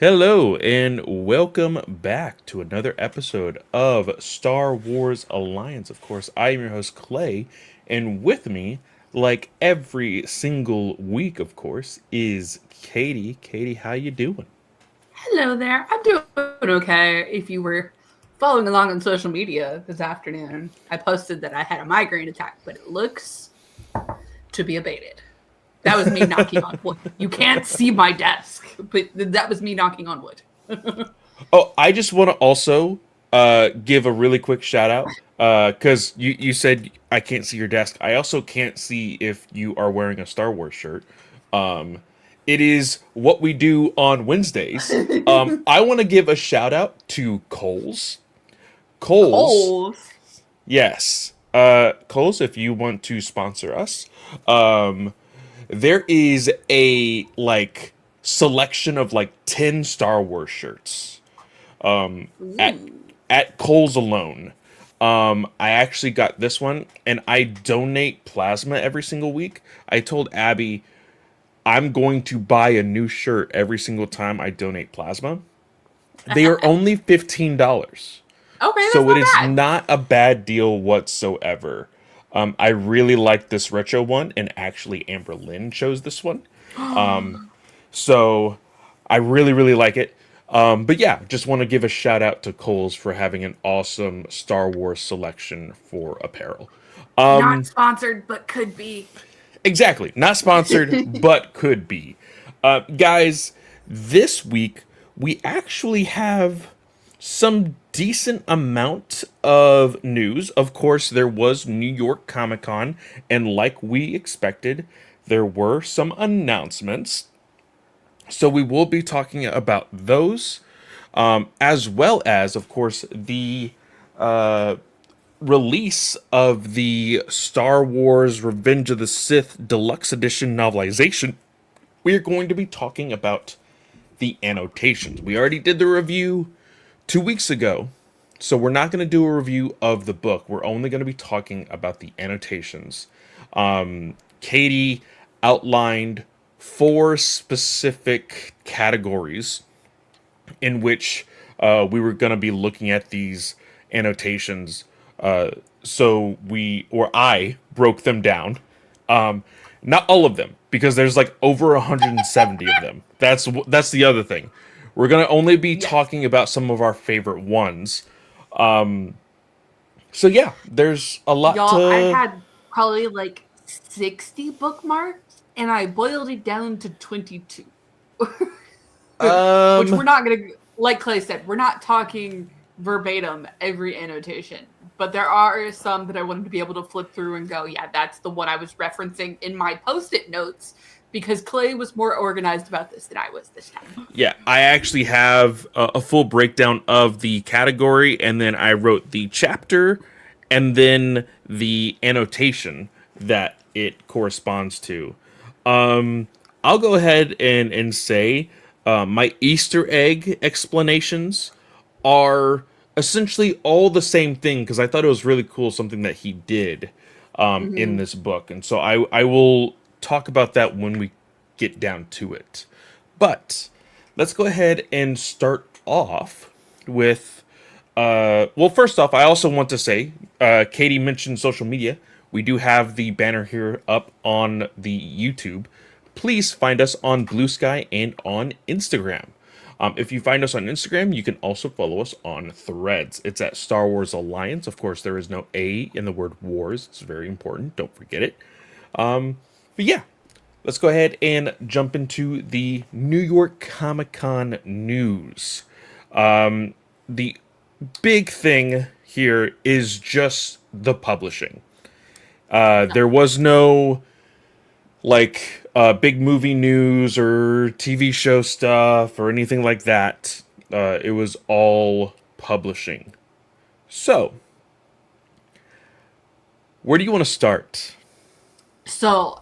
Hello, and welcome back to another episode of Star Wars Alliance. Of course, I am your host, Clay, and with me, like every single week, of course, is Katie. Katie, how you doing? Hello there. I'm doing okay. If you were following along on social media this afternoon, I posted that I had a migraine attack, but it looks to be abated. That was me knocking on wood. You can't see my desk, but that was me knocking on wood. Oh, I just want to also give a really quick shout out because you said I can't see your desk. I also can't see if you are wearing a Star Wars shirt. Um, it is what we do on Wednesdays. I want to give a shout out to Coles. Coles, Coals. yes. Coles, if you want to sponsor us, there is a selection of like 10 Star Wars shirts at Ooh. at Kohl's alone. I actually got this one, and I donate plasma every single week. I told Abby I'm going to buy a new shirt every single time I donate plasma. They are only $15, Okay, that's so it not is bad. not a bad deal whatsoever. I really like this retro one, and actually Amber Lynn chose this one. So I really, really like it. But yeah, just want to give a shout out to Kohl's for having an awesome Star Wars selection for apparel. Not sponsored, but could be. Exactly. Not sponsored, but could be. Guys, this week we actually have some decent amount of news. Of course, there was New York Comic Con, and like we expected, there were some announcements. So we will be talking about those, as well as, of course, the release of the Star Wars Revenge of the Sith Deluxe Edition novelization. We are going to be talking about the annotations. We already did the review 2 weeks ago, so we're not going to do a review of the book. We're only going to be talking about the annotations. Katie outlined four specific categories in which we were going to be looking at these annotations. So I broke them down. Not all of them, because there's like over 170 of them. That's the other thing. We're gonna only be Yes. talking about some of our favorite ones. So yeah, there's a lot Y'all, I to. had probably like 60 bookmarks and I boiled it down to 22. Which we're Um, not going to, like Clay said, we're not talking verbatim every annotation, but there are some that I wanted to be able to flip through and go, yeah, that's the one I was referencing in my post it notes because Clay was more organized about this than I was this time. yeah, I actually have a full breakdown of the category, and then I wrote the chapter, and then the annotation that it corresponds to. I'll go ahead and say my Easter egg explanations are essentially all the same thing because I thought it was really cool something that he did in Mm-hmm. this book, and so I will talk about that when we get down to it. But let's go ahead and start off with. Well, first off, I also want to say, Katie mentioned social media. We do have the banner here up on the YouTube. Please find us on Blue Sky and on Instagram. If you find us on Instagram, you can also follow us on Threads. It's at Star Wars Alliance. Of course, there is no A in the word wars. It's very important. Don't forget it. But yeah, let's go ahead and jump into the New York Comic Con news. The big thing here is just the publishing. There was no big movie news or TV show stuff or anything like that. It was all publishing. So, where do you want to start? So,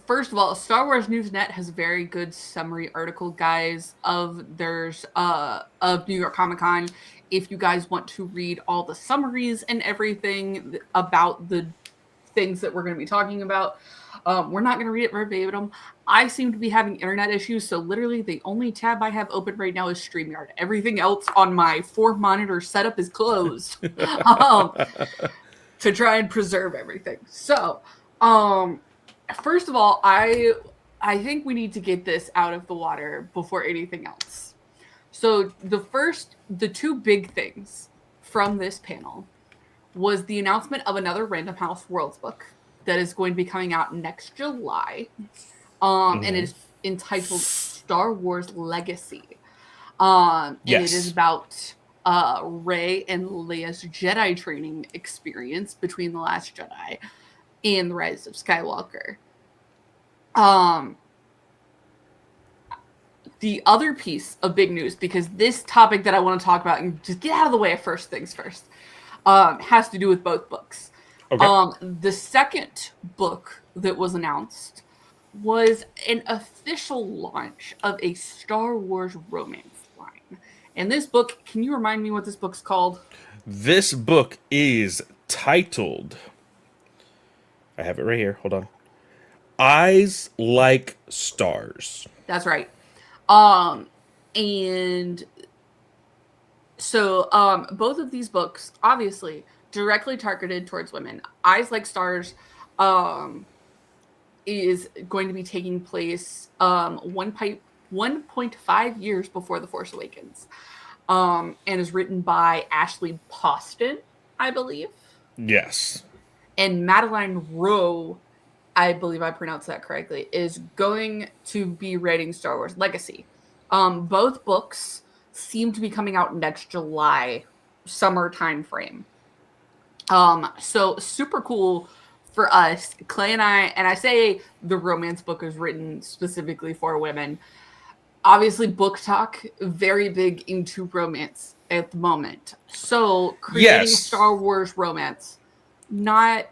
first of all, Star Wars News Net has a very good summary article, guys, of New York Comic Con. If you guys want to read all the summaries and everything about the things that we're going to be talking about. We're not going to read it verbatim. I seem to be having internet issues, so literally the only tab I have open right now is StreamYard. Everything else on my 4-monitor setup is closed to try and preserve everything. So, first of all, I think we need to get this out of the water before anything else. So the two big things from this panel was the announcement of another Random House Worlds book that is going to be coming out next July. And it is entitled Star Wars Legacy. And it is about Rey and Leia's Jedi training experience between The Last Jedi and The Rise of Skywalker. The other piece of big news, because this topic that I want to talk about, and just get out of the way of first things first, has to do with both books. Okay. The second book that was announced was an official launch of a Star Wars romance line. And this book, can you remind me what this book's called? This book is titled, I have it right here, hold on, Eyes Like Stars. That's right. And so both of these books, obviously, directly targeted towards women. Eyes Like Stars is going to be taking place 1.5 years before The Force Awakens, and is written by Ashley Poston, I believe. Yes. And Madeline Rowe, I believe I pronounced that correctly, is going to be writing Star Wars Legacy. Both books seem to be coming out next July, summer time frame. So super cool for us. Clay and I say the romance book is written specifically for women. Obviously, Book Talk, very big into romance at the moment. So creating Star Wars romance, not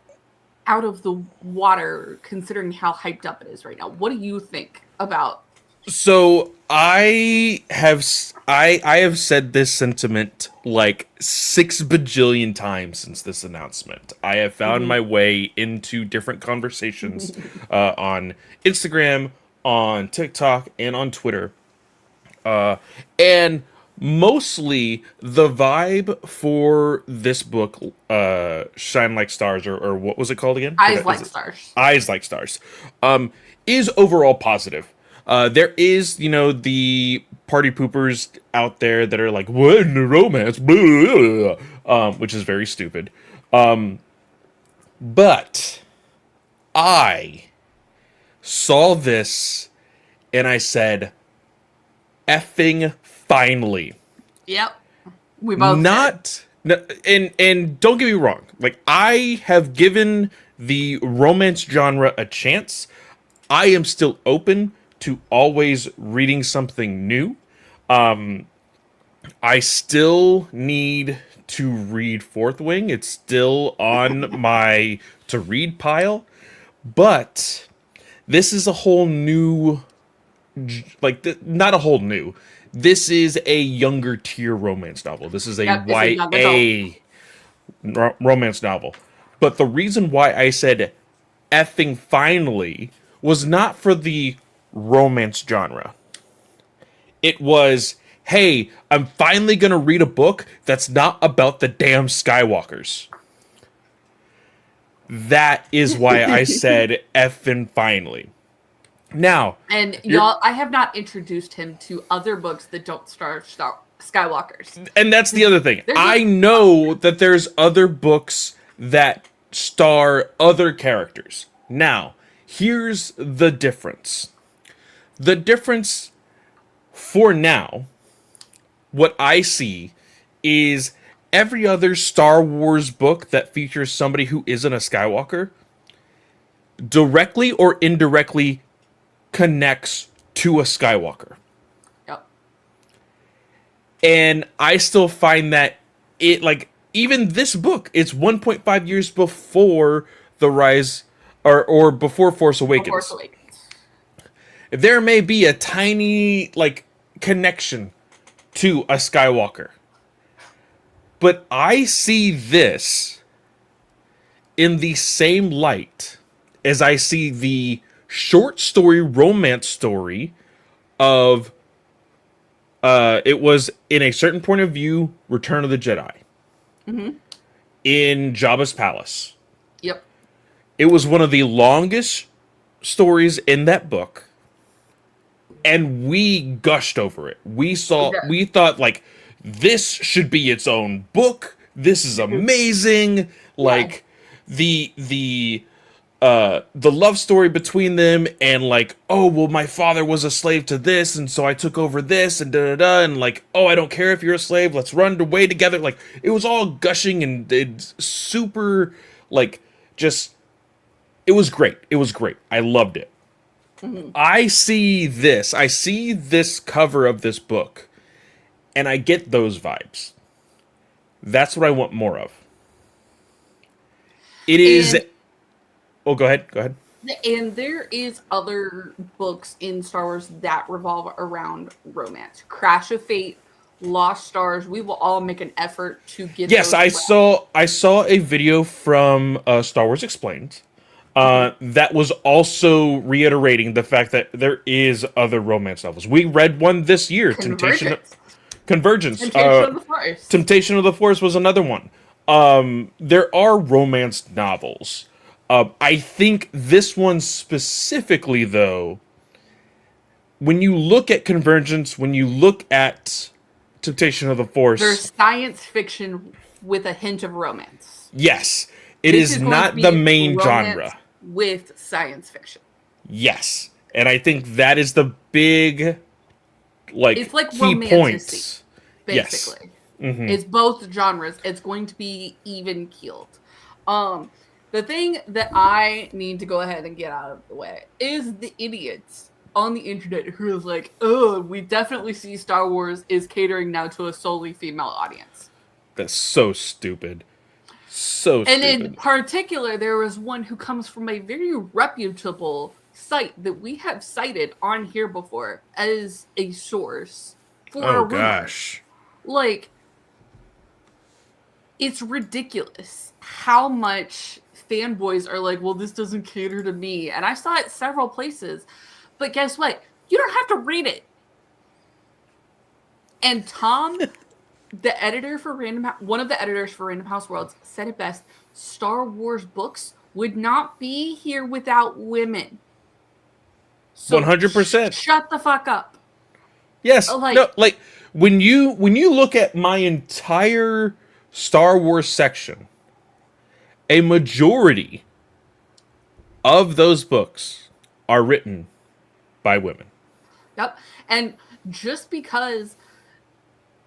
out of the water considering how hyped up it is right now. What do you think about? So I have said this sentiment like 6 bajillion times since this announcement. I have found my way into different conversations on Instagram, on TikTok, and on Twitter. And mostly the vibe for this book, Shine Like Stars, or what was it called again? Eyes Like Stars. Eyes Like Stars, is overall positive. There is, the party poopers out there that are like, what in the romance? Blah, which is very stupid. But I saw this and I said, effing finally. Yep. We both and don't get me wrong. Like, I have given the romance genre a chance. I am still open to always reading something new. I still need to read Fourth Wing. It's still on my to read pile. But this is a whole new, not a whole new. This is a younger tier romance novel. This is a YA romance novel. But the reason why I said effing finally was not for the romance genre. It was, hey, I'm finally going to read a book that's not about the damn Skywalkers. That is why I said effing finally. Now, and y'all, I have not introduced him to other books that don't star Skywalkers. And that's the other thing. I know that there's other books that star other characters. Now, here's the difference. The difference for now, what I see is every other Star Wars book that features somebody who isn't a Skywalker directly or indirectly connects to a Skywalker. Yep. And I still find that even this book, it's 1.5 years before the Rise or before Force Awakens. There may be a tiny connection to a Skywalker. But I see this in the same light as I see the short story romance story of it was in a certain point of view Return of the Jedi in Jabba's palace. Yep. It was one of the longest stories in that book, and we gushed over it. We thought like this should be its own book. This is amazing. Like the love story between them, and like, oh well, my father was a slave to this, and so I took over this, and da da da, and like, oh, I don't care if you're a slave, let's run away together. Like, it was all gushing and it's super, like, just, it was great. It was great. I loved it. I see this cover of this book, and I get those vibes. That's what I want more of. It is. Oh, go ahead. Go ahead. And there is other books in Star Wars that revolve around romance. Crash of Fate, Lost Stars. We will all make an effort to get. Yes, I saw a video from Star Wars Explained. That was also reiterating the fact that there is other romance novels. We read one this year, Convergence. Temptation of the Force. Temptation of the Force was another one. There are romance novels. I think this one specifically, though, when you look at Convergence, when you look at Temptation of the Force, there's science fiction with a hint of romance. Yes, it is not the main genre. With science fiction. Yes, and I think that is the big, like, it's like key points. Basically, yes. It's both genres. It's going to be even keeled. The thing that I need to go ahead and get out of the way is the idiots on the internet who is like, oh, we definitely see Star Wars is catering now to a solely female audience. That's so stupid. So stupid. And in particular, there was one who comes from a very reputable site that we have cited on here before as a source for a rumor. Gosh. Like, it's ridiculous how much fanboys are like, well, this doesn't cater to me. And I saw it several places. But guess what? You don't have to read it. And Tom, the editor for one of the editors for Random House Worlds, said it best. Star Wars books would not be here without women. So 100%. Shut the fuck up. Yes. Like when you look at my entire Star Wars section, a majority of those books are written by women. Yep. And just because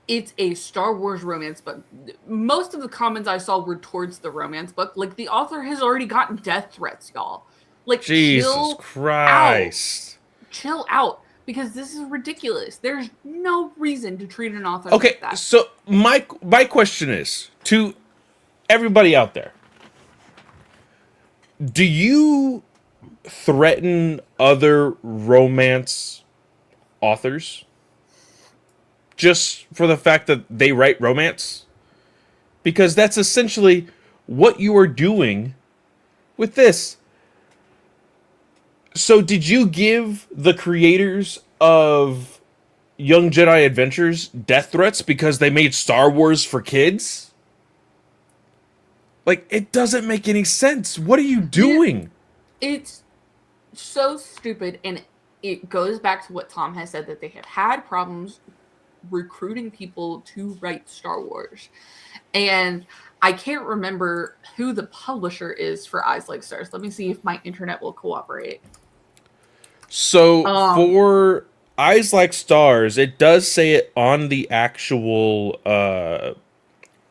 it's a Star Wars romance book, most of the comments I saw were towards the romance book. Like, the author has already gotten death threats, y'all. Like, Jesus Christ. Chill out. Because this is ridiculous. There's no reason to treat an author like that. So my question is to everybody out there. Do you threaten other romance authors just for the fact that they write romance? Because that's essentially what you are doing with this. So did you give the creators of Young Jedi Adventures death threats because they made Star Wars for kids? Like, it doesn't make any sense. What are you doing? It's so stupid, and it goes back to what Tom has said, that they have had problems recruiting people to write Star Wars. And I can't remember who the publisher is for Eyes Like Stars. Let me see if my internet will cooperate. So for Eyes Like Stars, it does say it on the actual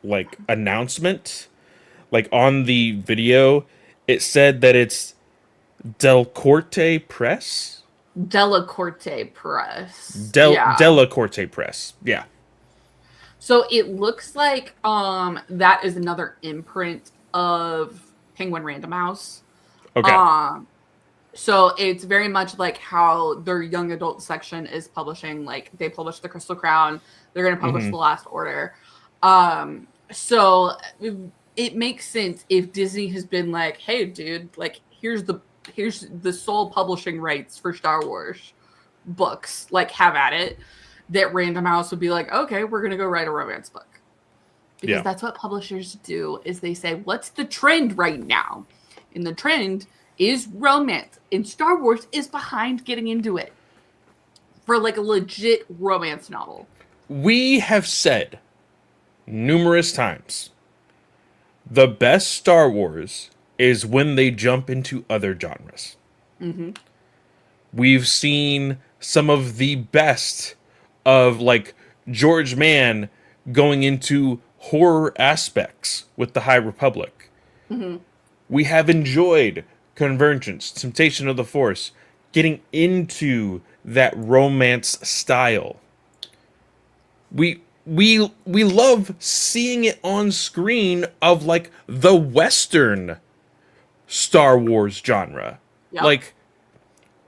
like announcement, like on the video. It said that it's Delcorte Press. Delacorte Press. Delacorte Press. Yeah. So it looks like that is another imprint of Penguin Random House. Okay. So it's very much like how their young adult section is publishing. Like, they published The Crystal Crown. They're going to publish The Last Order. So it makes sense if Disney has been like, hey, dude, like here's the sole publishing rights for Star Wars books, like have at it. That Random House would be like, okay, we're gonna go write a romance book. Because that's what publishers do, is they say, what's the trend right now? And the trend is romance. And Star Wars is behind getting into it for like a legit romance novel. We have said numerous times the best Star Wars is when they jump into other genres. Mm-hmm. We've seen some of the best of like George Mann going into horror aspects with the High Republic. Mm-hmm. We have enjoyed Convergence, Temptation of the Force, getting into that romance style. We love seeing it on screen of like the Western Star Wars genre. Yep. Like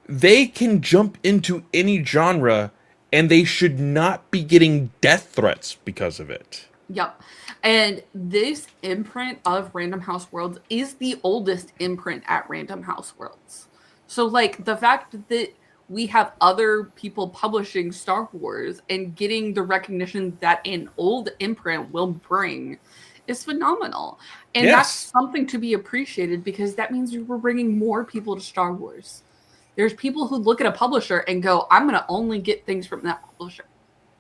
they can jump into any genre and they should not be getting death threats because of it. Yep. And this imprint of Random House Worlds is the oldest imprint at Random House Worlds. So, like, the fact that we have other people publishing Star Wars and getting the recognition that an old imprint will bring is phenomenal. And that's something to be appreciated, because that means we're bringing more people to Star Wars. There's people who look at a publisher and go, I'm going to only get things from that publisher.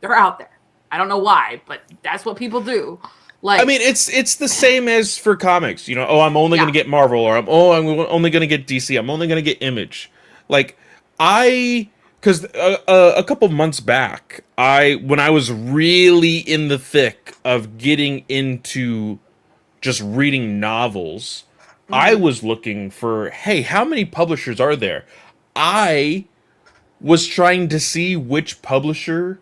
They're out there. I don't know why, but that's what people do. Like, I mean, it's the same as for comics. You know, oh, I'm only going to get Marvel, or I'm only going to get DC. I'm only going to get Image. Like, because a couple months back, when I was really in the thick of getting into just reading novels, I was looking for, hey, how many publishers are there? I was trying to see which publisher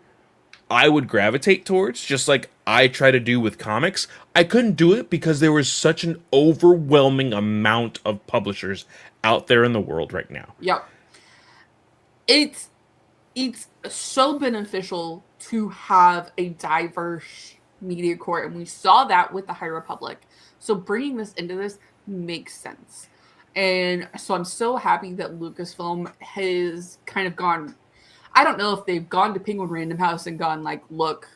I would gravitate towards, just like I try to do with comics. I couldn't do it because there was such an overwhelming amount of publishers out there in the world right now. Yep. It's so beneficial to have a diverse media core, and we saw that with the High Republic. So bringing this into this makes sense. And so I'm so happy that Lucasfilm has kind of gone, I don't know if they've gone to Penguin Random House and gone like, look,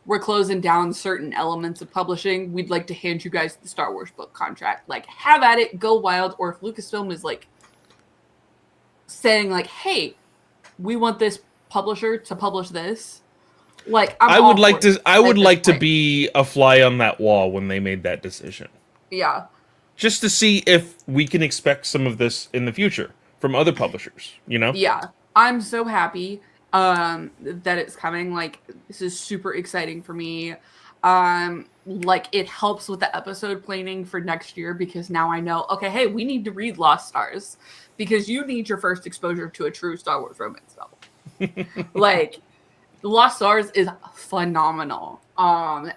we're closing down certain elements of publishing. We'd like to hand you guys the Star Wars book contract. Like, have at it, go wild. Or if Lucasfilm is like saying like, hey, we want this publisher to publish this. Like, I would like to be a fly on that wall when they made that decision. Yeah. Just to see if we can expect some of this in the future from other publishers, you know? Yeah. I'm so happy that it's coming. Like, this is super exciting for me. Like, it helps with the episode planning for next year, because now I know, okay, hey, we need to read Lost Stars, because you need your first exposure to a true Star Wars romance novel. Like, Lost Stars is phenomenal.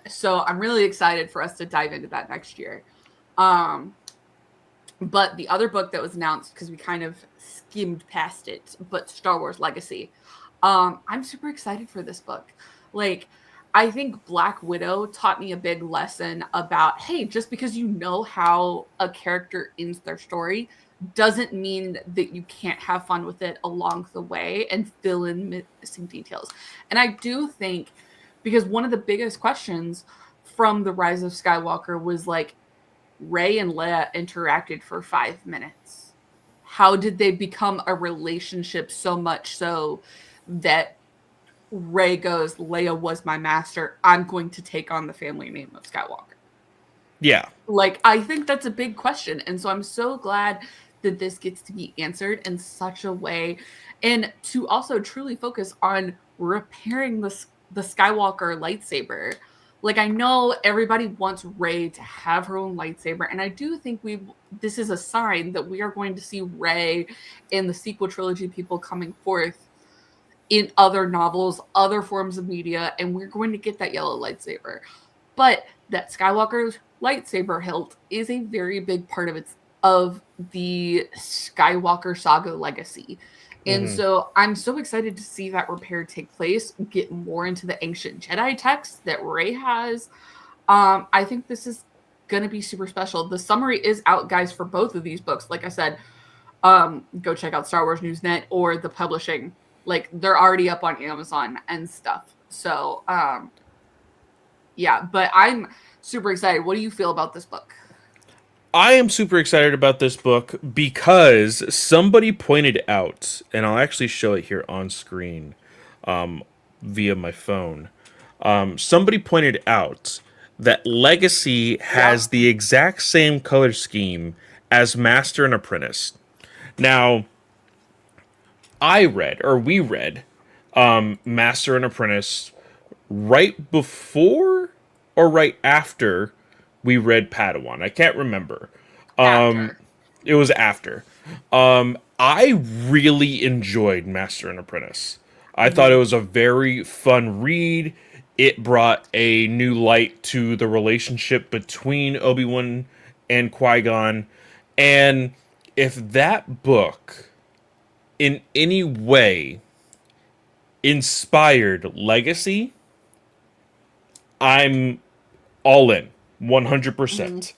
So I'm really excited for us to dive into that next year. But the other book that was announced, because we kind of skimmed past it, but Star Wars Legacy. I'm super excited for this book. Like, I think Black Widow taught me a big lesson about, hey, just because you know how a character ends their story doesn't mean that you can't have fun with it along the way and fill in missing details. And I do think, because one of the biggest questions from The Rise of Skywalker was like, Rey and Leia interacted for 5 minutes. How did they become a relationship so much so that Rey goes, Leia was my master, I'm going to take on the family name of Skywalker? Yeah. Like, I think that's a big question. And so I'm so glad that this gets to be answered in such a way, and to also truly focus on repairing the Skywalker lightsaber. Like, I know everybody wants Rey to have her own lightsaber, and I do think this is a sign that we are going to see Rey in the sequel trilogy, people coming forth in other novels, other forms of media, and we're going to get that yellow lightsaber. But that Skywalker's lightsaber hilt is a very big part of the Skywalker saga legacy. And so I'm so excited to see that repair take place, get more into the ancient Jedi texts that Rey has. I think this is gonna be super special. The summary is out, guys, for both of these books. Like I said, go check out Star Wars Newsnet or the publishing. Like, they're already up on Amazon and stuff. So, yeah, but I'm super excited. What do you feel about this book? I am super excited about this book because somebody pointed out, and I'll actually show it here on screen via my phone. Somebody pointed out that Legacy has the exact same color scheme as Master and Apprentice. Now, we read Master and Apprentice right before or right after we read Padawan. I can't remember. After. It was after. I really enjoyed Master and Apprentice. I thought it was a very fun read. It brought a new light to the relationship between Obi-Wan and Qui-Gon. And if that book in any way inspired Legacy, I'm all in 100%.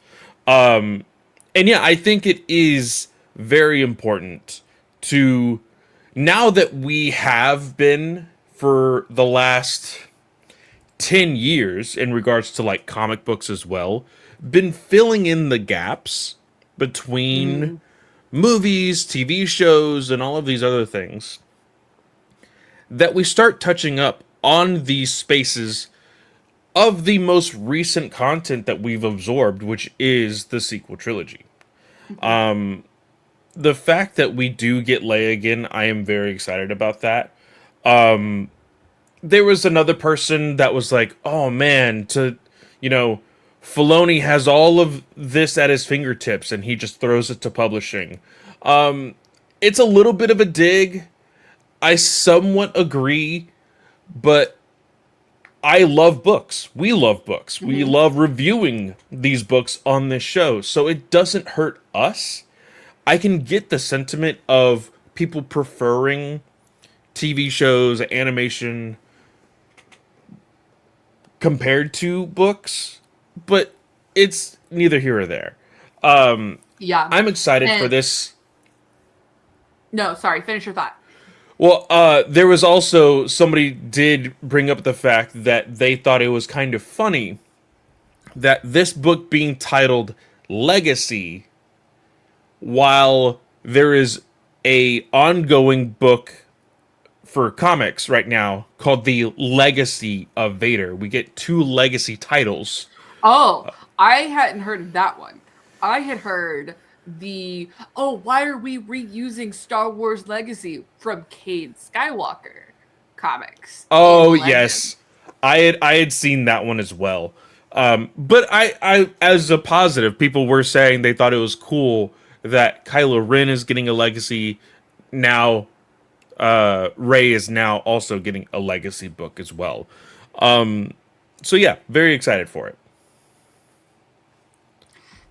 And yeah, I think it is very important to, now that we have been for the last 10 years in regards to like comic books as well, been filling in the gaps between movies, TV shows, and all of these other things, that we start touching up on these spaces of the most recent content that we've absorbed, which is the sequel trilogy. The fact that we do get Leia again, I am very excited about that. There was another person that was like, oh man, Filoni has all of this at his fingertips and he just throws it to publishing. It's a little bit of a dig. I somewhat agree, but I love books. We love books. We love reviewing these books on this show. So it doesn't hurt us. I can get the sentiment of people preferring TV shows, animation compared to books, but it's neither here or there. Yeah. I'm excited for this. No, sorry. Finish your thought. Well, there was also, somebody did bring up the fact that they thought it was kind of funny that this book being titled Legacy, while there is a ongoing book for comics right now called The Legacy of Vader. We get 2 legacy titles. Oh, I hadn't heard of that one. I had heard why are we reusing Star Wars Legacy from Cade Skywalker comics? Oh, yes. I had seen that one as well. But I as a positive, people were saying they thought it was cool that Kylo Ren is getting a legacy now. Rey is now also getting a legacy book as well. So yeah, very excited for it.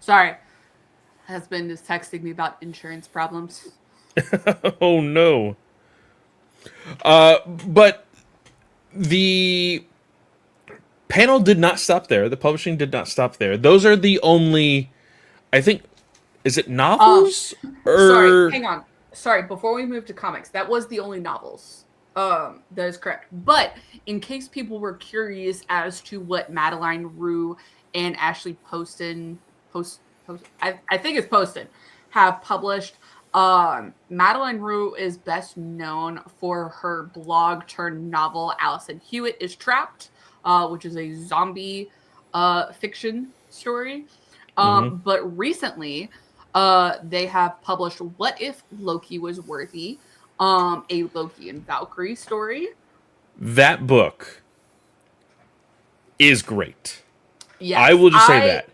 Sorry. Husband is texting me about insurance problems. Oh no. But the panel did not stop there. The publishing did not stop there. Those are the only, I think, is it novels? Sorry, hang on. Sorry, before we move to comics, that was the only novels. That is correct. But in case people were curious as to what Madeline Rue and Ashley Poston, I think it's Poston, have published, Madeline Rue is best known for her blog turned novel Allison Hewitt is Trapped, which is a zombie fiction story. But recently, they have published What If Loki Was Worthy, a Loki and Valkyrie story. That book is great. Yes, I will just say that.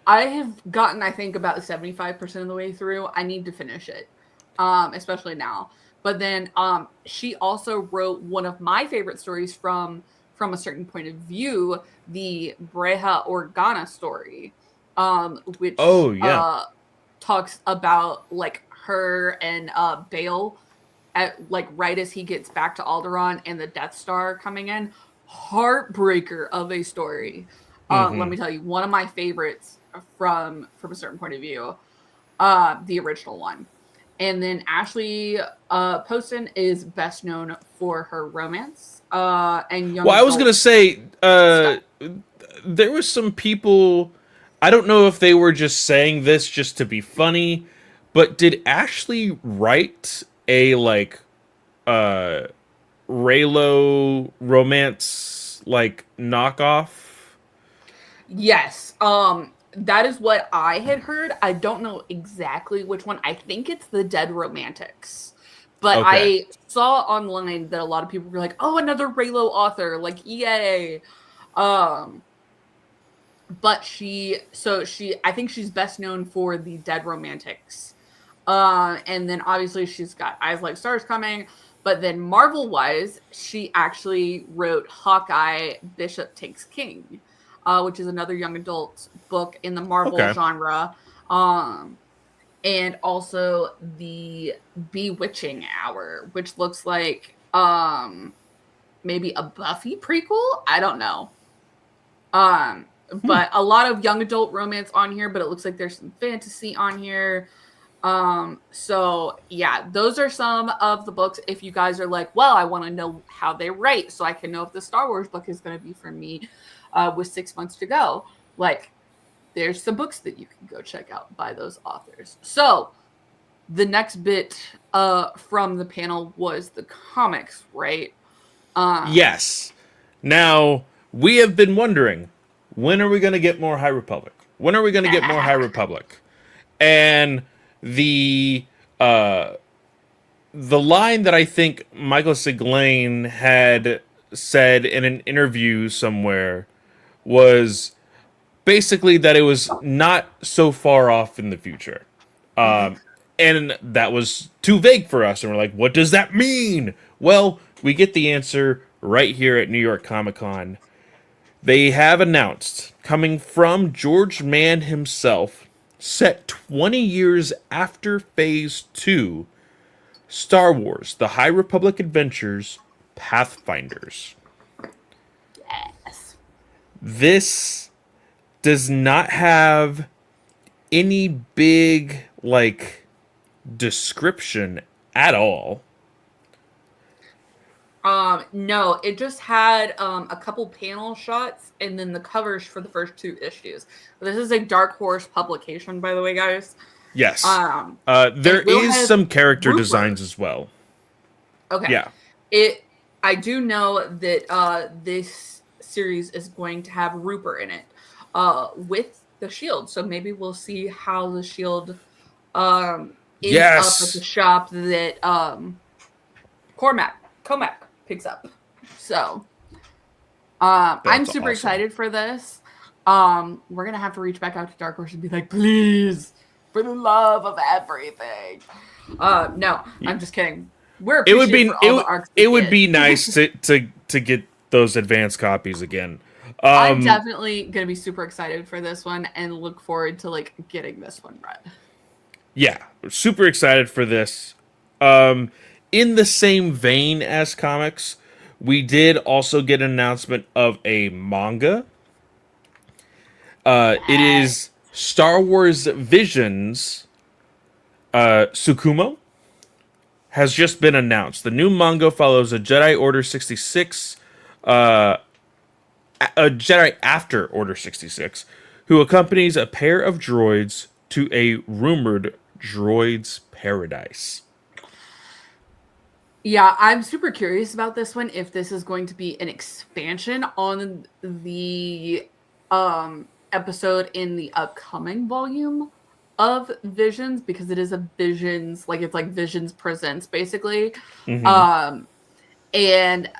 I have gotten, I think, about 75% of the way through. I need to finish it, especially now. But then she also wrote one of my favorite stories from a certain point of view, the Breha Organa story, which talks about like her and Bale at like right as he gets back to Alderaan and the Death Star coming in. Heartbreaker of a story. Let me tell you, one of my favorites from a certain point of view, the original one. And then Ashley Poston is best known for her romance and young. Well, I was gonna say there was some people. I don't know if they were just saying this just to be funny, but did Ashley write a like Raylo romance like knockoff? Yes. That is what I had heard. I don't know exactly which one. I think it's the Dead Romantics. But Okay. I saw online that a lot of people were like, "Oh, another Raylo author, like yay." Um but I think she's best known for the Dead Romantics. And then obviously she's got Eyes Like Stars coming, but then Marvel wise, she actually wrote Hawkeye Bishop Takes King, which is another young adult book in the Marvel Okay. genre. And also the Bewitching Hour, which looks like maybe a Buffy prequel. I don't know. But a lot of young adult romance on here, but it looks like there's some fantasy on here. So yeah, those are some of the books. If you guys are like, well, I want to know how they write so I can know if the Star Wars book is going to be for me with 6 months to go. Like, there's some books that you can go check out by those authors. So the next bit from the panel was the comics, right? Yes. Now, we have been wondering, when are we going to get more High Republic? When are we going to get more High Republic? And the line that I think Michael Siglain had said in an interview somewhere was basically that it was not so far off in the future. And that was too vague for us. And we're like, what does that mean? Well, we get the answer right here at New York Comic Con. They have announced, coming from George Mann himself, set 20 years after Phase 2, Star Wars, The High Republic Adventures, Pathfinders. Yes. This does not have any big, like, description at all. No, it just had a couple panel shots and then the covers for the first 2 issues. This is a Dark Horse publication, by the way, guys. Yes. Um, There it will is have some character Rupert. designs as well. Okay. Yeah. I do know that this series is going to have Rupert in it with the shield. So maybe we'll see how the shield ends up at the shop that Comac picks up. So I'm super excited for this. We're gonna have to reach back out to Dark Horse and be like, please, for the love of everything. No, I'm just kidding. We're appreciative for all the arcs it would be nice to get those advanced copies again. I'm definitely gonna be super excited for this one and look forward to like getting this one read. Yeah, super excited for this. In the same vein as comics, we did also get an announcement of a manga. It is Star Wars Visions Tsukumo has just been announced. The new manga follows a Jedi Order 66, a Jedi after Order 66, who accompanies a pair of droids to a rumored droid's paradise. Yeah, I'm super curious about this one. If this is going to be an expansion on the episode in the upcoming volume of Visions, because it is a Visions, like it's like Visions Presents basically. And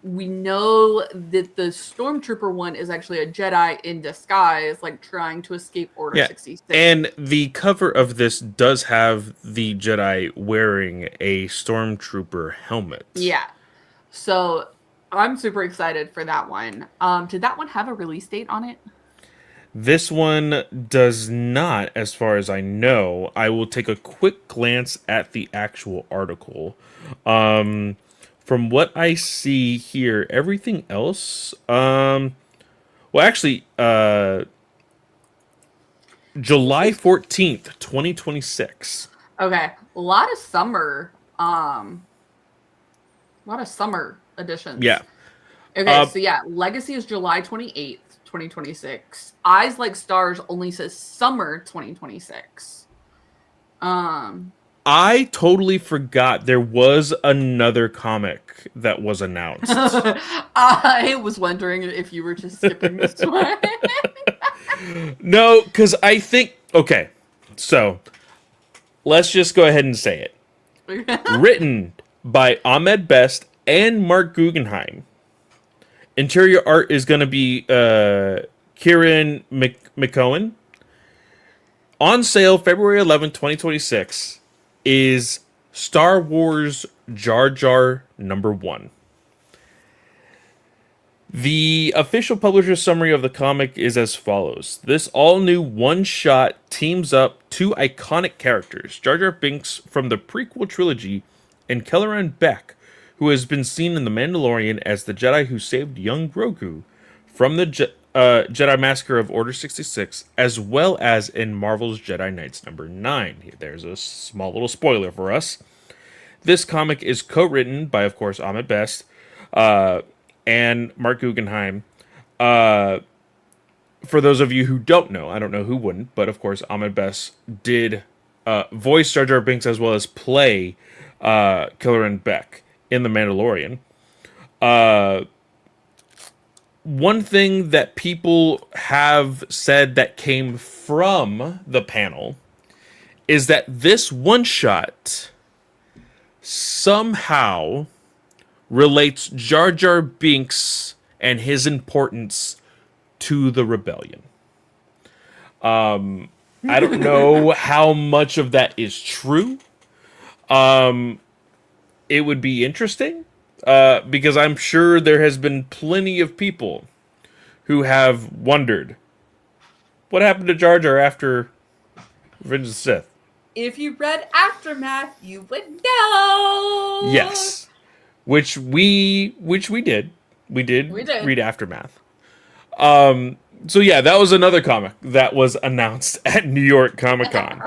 we know that the Stormtrooper one is actually a Jedi in disguise, like trying to escape Order 66. And the cover of this does have the Jedi wearing a Stormtrooper helmet. Yeah. So I'm super excited for that one. Did that one have a release date on it? This one does not, as far as I know. I will take a quick glance at the actual article. From what I see here, everything else, well, actually, July 14th, 2026. Okay, a lot of summer, a lot of summer editions. Yeah. Okay, Uh, so yeah, Legacy is July 28th, 2026. Eyes Like Stars only says summer 2026. Um, I totally forgot there was another comic that was announced. I was wondering if you were just skipping this one. No, because I think. Okay, so let's just go ahead and say it. Written by Ahmed Best and Mark Guggenheim. Interior art is going to be Kieran McCohen. On sale February 11th, 2026 is Star Wars Jar Jar #1. The official publisher summary of the comic is as follows. This all-new one-shot teams up two iconic characters, Jar Jar Binks from the prequel trilogy and Kelleran Beck, who has been seen in The Mandalorian as the Jedi who saved young Grogu from the Jedi Massacre of Order 66, as well as in Marvel's Jedi Knights #9. There's a small little spoiler for us. This comic is co-written by, of course, Ahmed Best, and Mark Guggenheim. For those of you who don't know, I don't know who wouldn't, but of course, Ahmed Best did voice Jar Jar Binks as well as play Kelleran Beck in The Mandalorian. One thing that people have said that came from the panel is that this one shot somehow relates Jar Jar Binks and his importance to the rebellion. I don't know how much of that is true. It would be interesting because I'm sure there has been plenty of people who have wondered what happened to Jar Jar after Revenge of the Sith. If you read Aftermath, you would know. Yes, which we did. We did We did. read Aftermath. So yeah, that was another comic that was announced at New York Comic Con.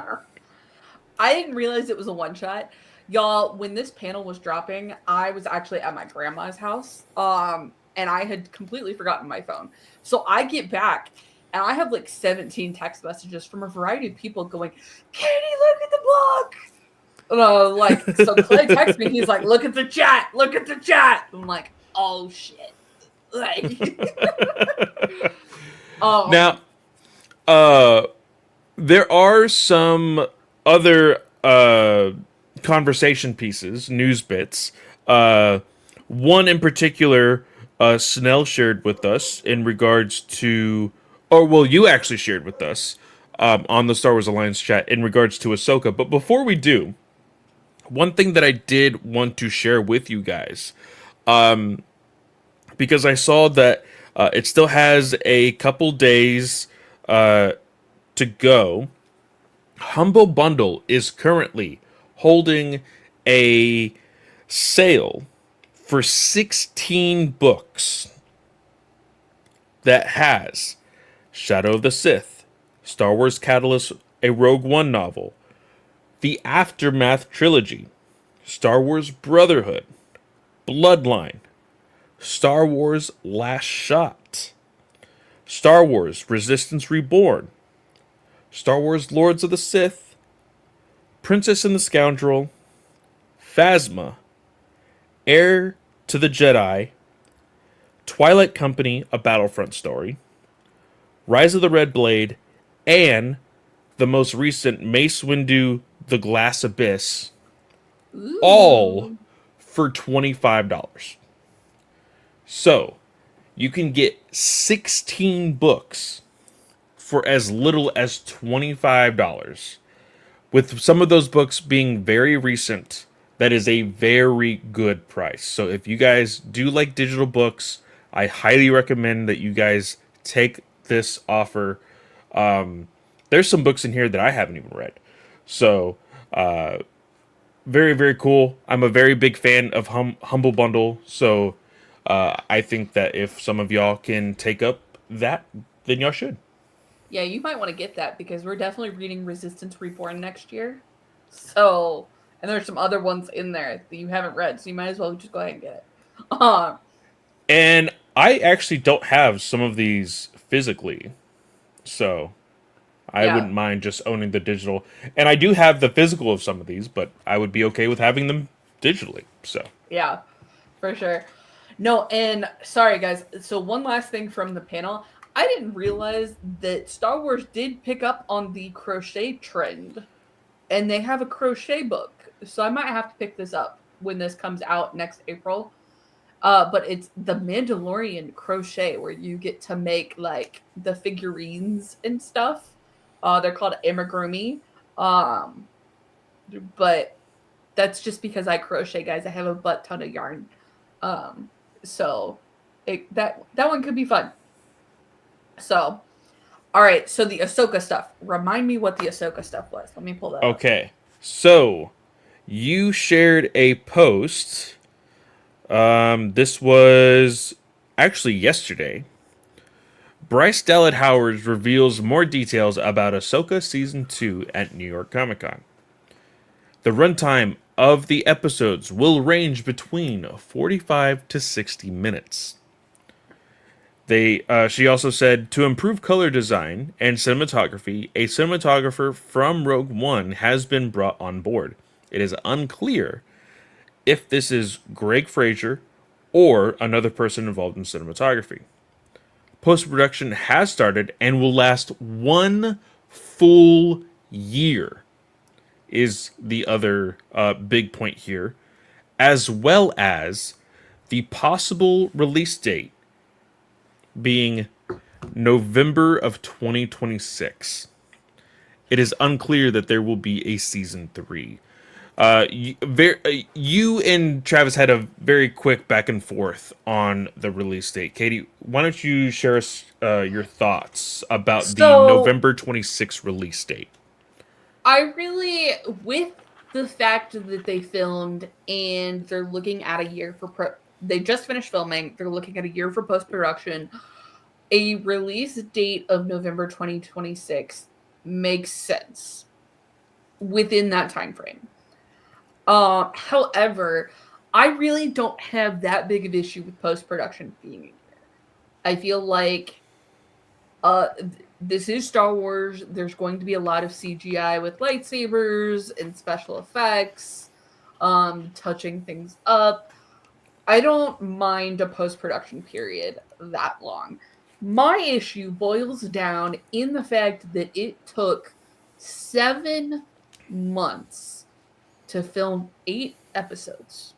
I didn't realize it was a one shot. Y'all, when this panel was dropping, I was actually at my grandma's house. And I had completely forgotten my phone. So I get back and I have like 17 text messages from a variety of people going, Katie, look at the book. So Clay texts me, he's like, look at the chat. I'm like, oh shit. Like Now, there are some other conversation pieces, news bits. One in particular, Snell shared with us in regards to, you actually shared with us on the Star Wars Alliance chat in regards to Ahsoka. But before we do, one thing that I did want to share with you guys, because I saw that it still has a couple days to go. Humble Bundle is currently holding a sale for 16 books that has Shadow of the Sith, Star Wars Catalyst, a Rogue One novel, the Aftermath trilogy, Star Wars Brotherhood, Bloodline, Star Wars Last Shot, Star Wars Resistance Reborn, Star Wars Lords of the Sith, Princess and the Scoundrel, Phasma, Heir to the Jedi, Twilight Company, A Battlefront Story, Rise of the Red Blade, and the most recent Mace Windu, The Glass Abyss, all for $25. So, you can get 16 books for as little as $25. With some of those books being very recent, that is a very good price. So if you guys do like digital books, I highly recommend that you guys take this offer. There's some books in here that I haven't even read. So, very, very cool. I'm a very big fan of Humble Bundle. So, I think that if some of y'all can take up that, then y'all should. Yeah, you might want to get that because we're definitely reading Resistance Reborn next year. So, and there's some other ones in there that you haven't read, so you might as well just go ahead and get it. And I actually don't have some of these physically, so I Yeah, wouldn't mind just owning the digital. And I do have the physical of some of these, but I would be okay with having them digitally. So, yeah, for sure. No, and sorry guys. So one last thing from the panel. I didn't realize that Star Wars did pick up on the crochet trend, and they have a crochet book. So I might have to pick this up when this comes out next April. But it's the Mandalorian crochet where you get to make like the figurines and stuff. They're called amigurumi. Um, but that's just because I crochet, guys. I have a butt ton of yarn. Um, so that one could be fun. So, all right. So the Ahsoka stuff. Remind me what the Ahsoka stuff was. Let me pull that up. okay. So, you shared a post. This was actually yesterday. Bryce Dallas Howard reveals more details about Ahsoka Season 2 at New York Comic Con. The runtime of the episodes will range between 45 to 60 minutes. She also said to improve color design and cinematography, a cinematographer from Rogue One has been brought on board. It is unclear if this is Greg Fraser or another person involved in cinematography. Post-production has started and will last 1 full year, is the other big point here, as well as the possible release date being November of 2026. It is unclear that there will be a season 3. You and Travis had a very quick back and forth on the release date. Katie, why don't you share us your thoughts about the So November 26th release date? I really, with the fact that they filmed and they're looking at a year for they just finished filming. They're looking at a year for post production. A release date of November 2026 makes sense within that time frame. However, I really don't have that big of issue with post production being a year. I feel like uh this is Star Wars. There's going to be a lot of CGI with lightsabers and special effects, touching things up. I don't mind a post production period that long. My issue boils down in the fact that it took 7 months to film 8 episodes.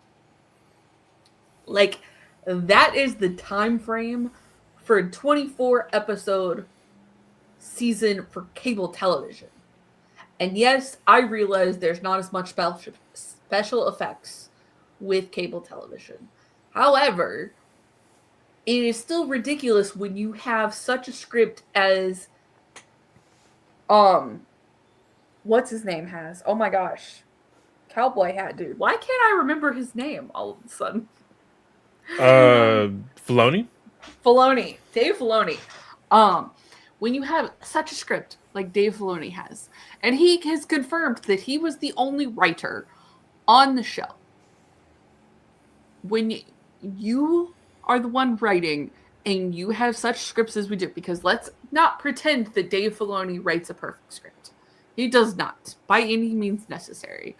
Like, that is the time frame for a 24 episode season for cable television. And yes, I realize there's not as much special effects with cable television. However, it is still ridiculous when you have such a script as what's his name has. Oh my gosh. Cowboy hat dude. Why can't I remember his name all of a sudden? Filoni? Filoni. Dave Filoni. Um when you have such a script like Dave Filoni has, and he has confirmed that he was the only writer on the show. When you are the one writing and you have such scripts as we do, because let's not pretend that Dave Filoni writes a perfect script. He does not, by any means necessary.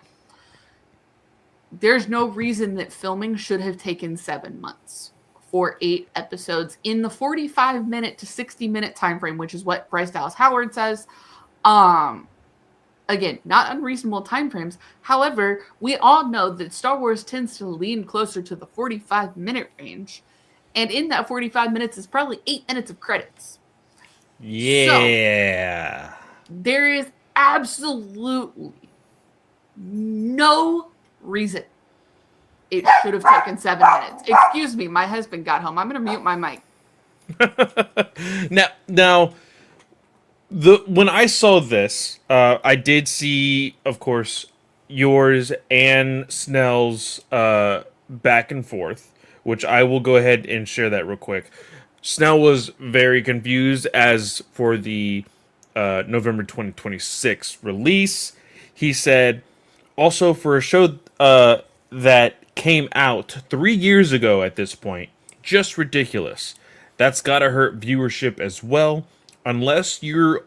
There's no reason that filming should have taken 7 months for 8 episodes in the 45-minute to 60-minute time frame, which is what Bryce Dallas Howard says. Again, not unreasonable time frames. However, we all know that Star Wars tends to lean closer to the 45-minute range. And in that 45 minutes is probably 8 minutes of credits. Yeah. So, there is absolutely no reason it should have taken 7 minutes. Excuse me, my husband got home. I'm going to mute my mic. Now, when I saw this, I did see, of course, yours and Snell's back and forth, which I will go ahead and share that real quick. Snell was very confused as for the November 2026 release. He said, also for a show that came out 3 years ago at this point, just ridiculous. That's gotta hurt viewership as well, unless you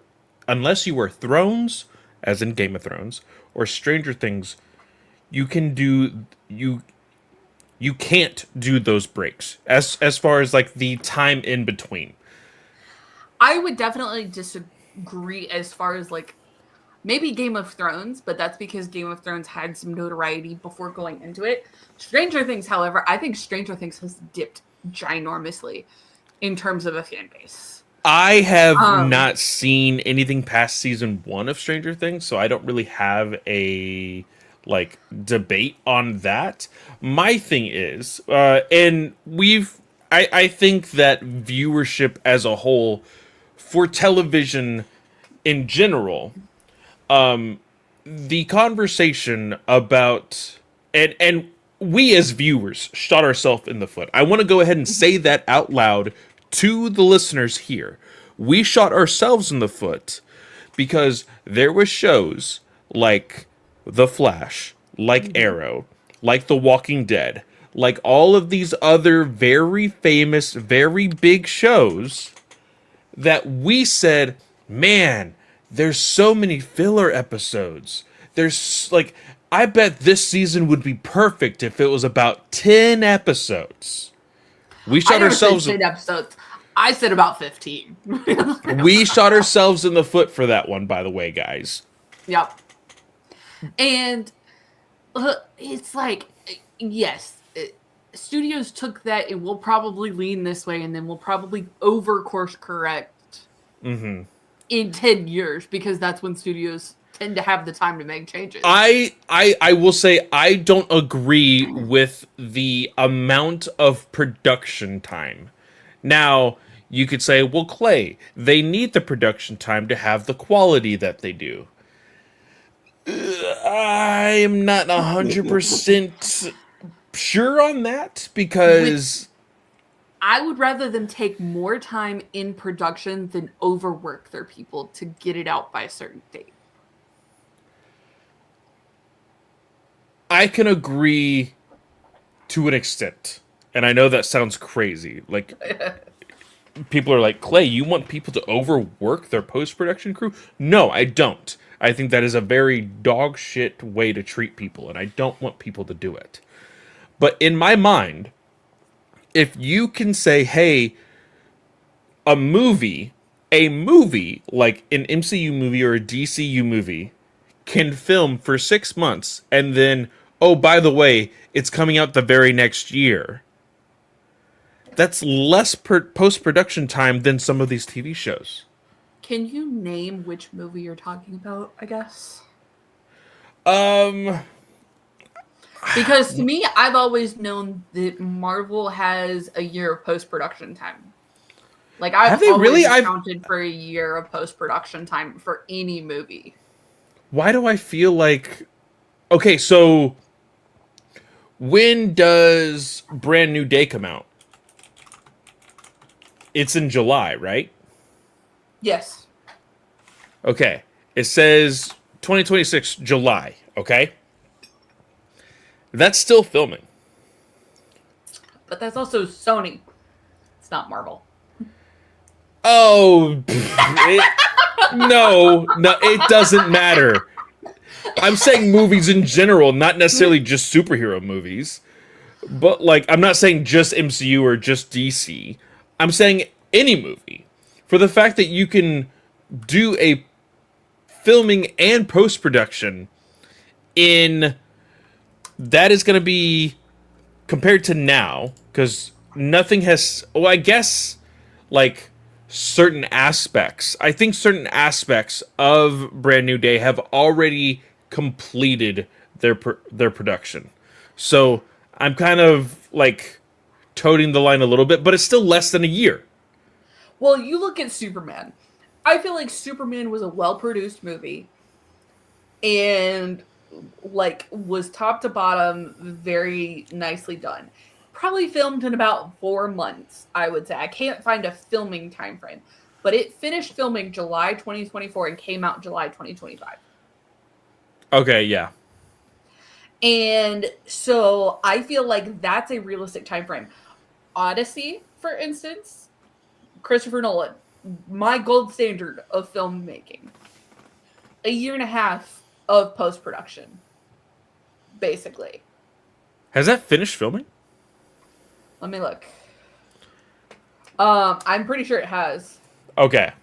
are Thrones, as in Game of Thrones, or Stranger Things. You can do you can't do those breaks as far as like the time in between. I would definitely disagree as far as like maybe Game of Thrones, but that's because Game of Thrones had some notoriety before going into it. Stranger Things, however, I think Stranger Things has dipped ginormously in terms of a fan base. I have not seen anything past season 1 of Stranger Things, so I don't really have a like debate on that. My thing is, and I think that viewership as a whole for television in general, the conversation about and we as viewers shot ourselves in the foot. I want to go ahead and say that out loud to the listeners here. We shot ourselves in the foot because there were shows like The Flash, like Arrow, like The Walking Dead, like all of these other very famous, very big shows that we said, man, there's so many filler episodes. There's like, I bet this season would be perfect if it was about 10 episodes. We shot ourselves. 10 episodes. I said about 15. We shot ourselves in the foot for that one, by the way, guys. Yep. And it's like, yes, studios took that and will probably lean this way, and then we'll probably over course correct in 10 years because that's when studios tend to have the time to make changes. I will say I don't agree with the amount of production time. Now, you could say, well, Clay, they need the production time to have the quality that they do. I am not 100% sure on that because I would rather them take more time in production than overwork their people to get it out by a certain date. I can agree to an extent. And I know that sounds crazy. Like, people are like, Clay, you want people to overwork their post-production crew? No, I don't. I think that is a very dog shit way to treat people, and I don't want people to do it. But in my mind, if you can say, hey, a movie like an MCU movie or a DCU movie can film for 6 months, and then, oh, by the way, it's coming out the very next year. That's less post-production time than some of these TV shows. Can you name which movie you're talking about, I guess? Because to me, I've always known that Marvel has a year of post-production time. Like, I've always accounted for a year of post-production time for any movie. Why do I feel like... Okay, so when does Brand New Day come out? It's in July, right? Yes. Okay. It says 2026 July, okay? That's still filming. But that's also Sony. It's not Marvel. Oh, no, it doesn't matter. I'm saying movies in general, not necessarily just superhero movies. But, like, I'm not saying just MCU or just DC. I'm saying any movie. For the fact that you can do a filming and post-production in... That is going to be... Compared to now, because nothing has... Well, I guess, like, certain aspects. I think certain aspects of Brand New Day have already completed their production. So, I'm kind of, like... toting the line a little bit, but it's still less than a year. Well, you look at Superman. I feel like Superman was a well-produced movie and like was top to bottom very nicely done. Probably filmed in about 4 months, I would say. I can't find a filming time frame. but it finished filming July 2024 and came out July 2025. Okay, yeah. And so I feel like that's a realistic time frame. Odyssey, for instance, Christopher Nolan, my gold standard of filmmaking. A year and a half of post-production, basically. Has that finished filming? Let me look. I'm pretty sure it has. Okay.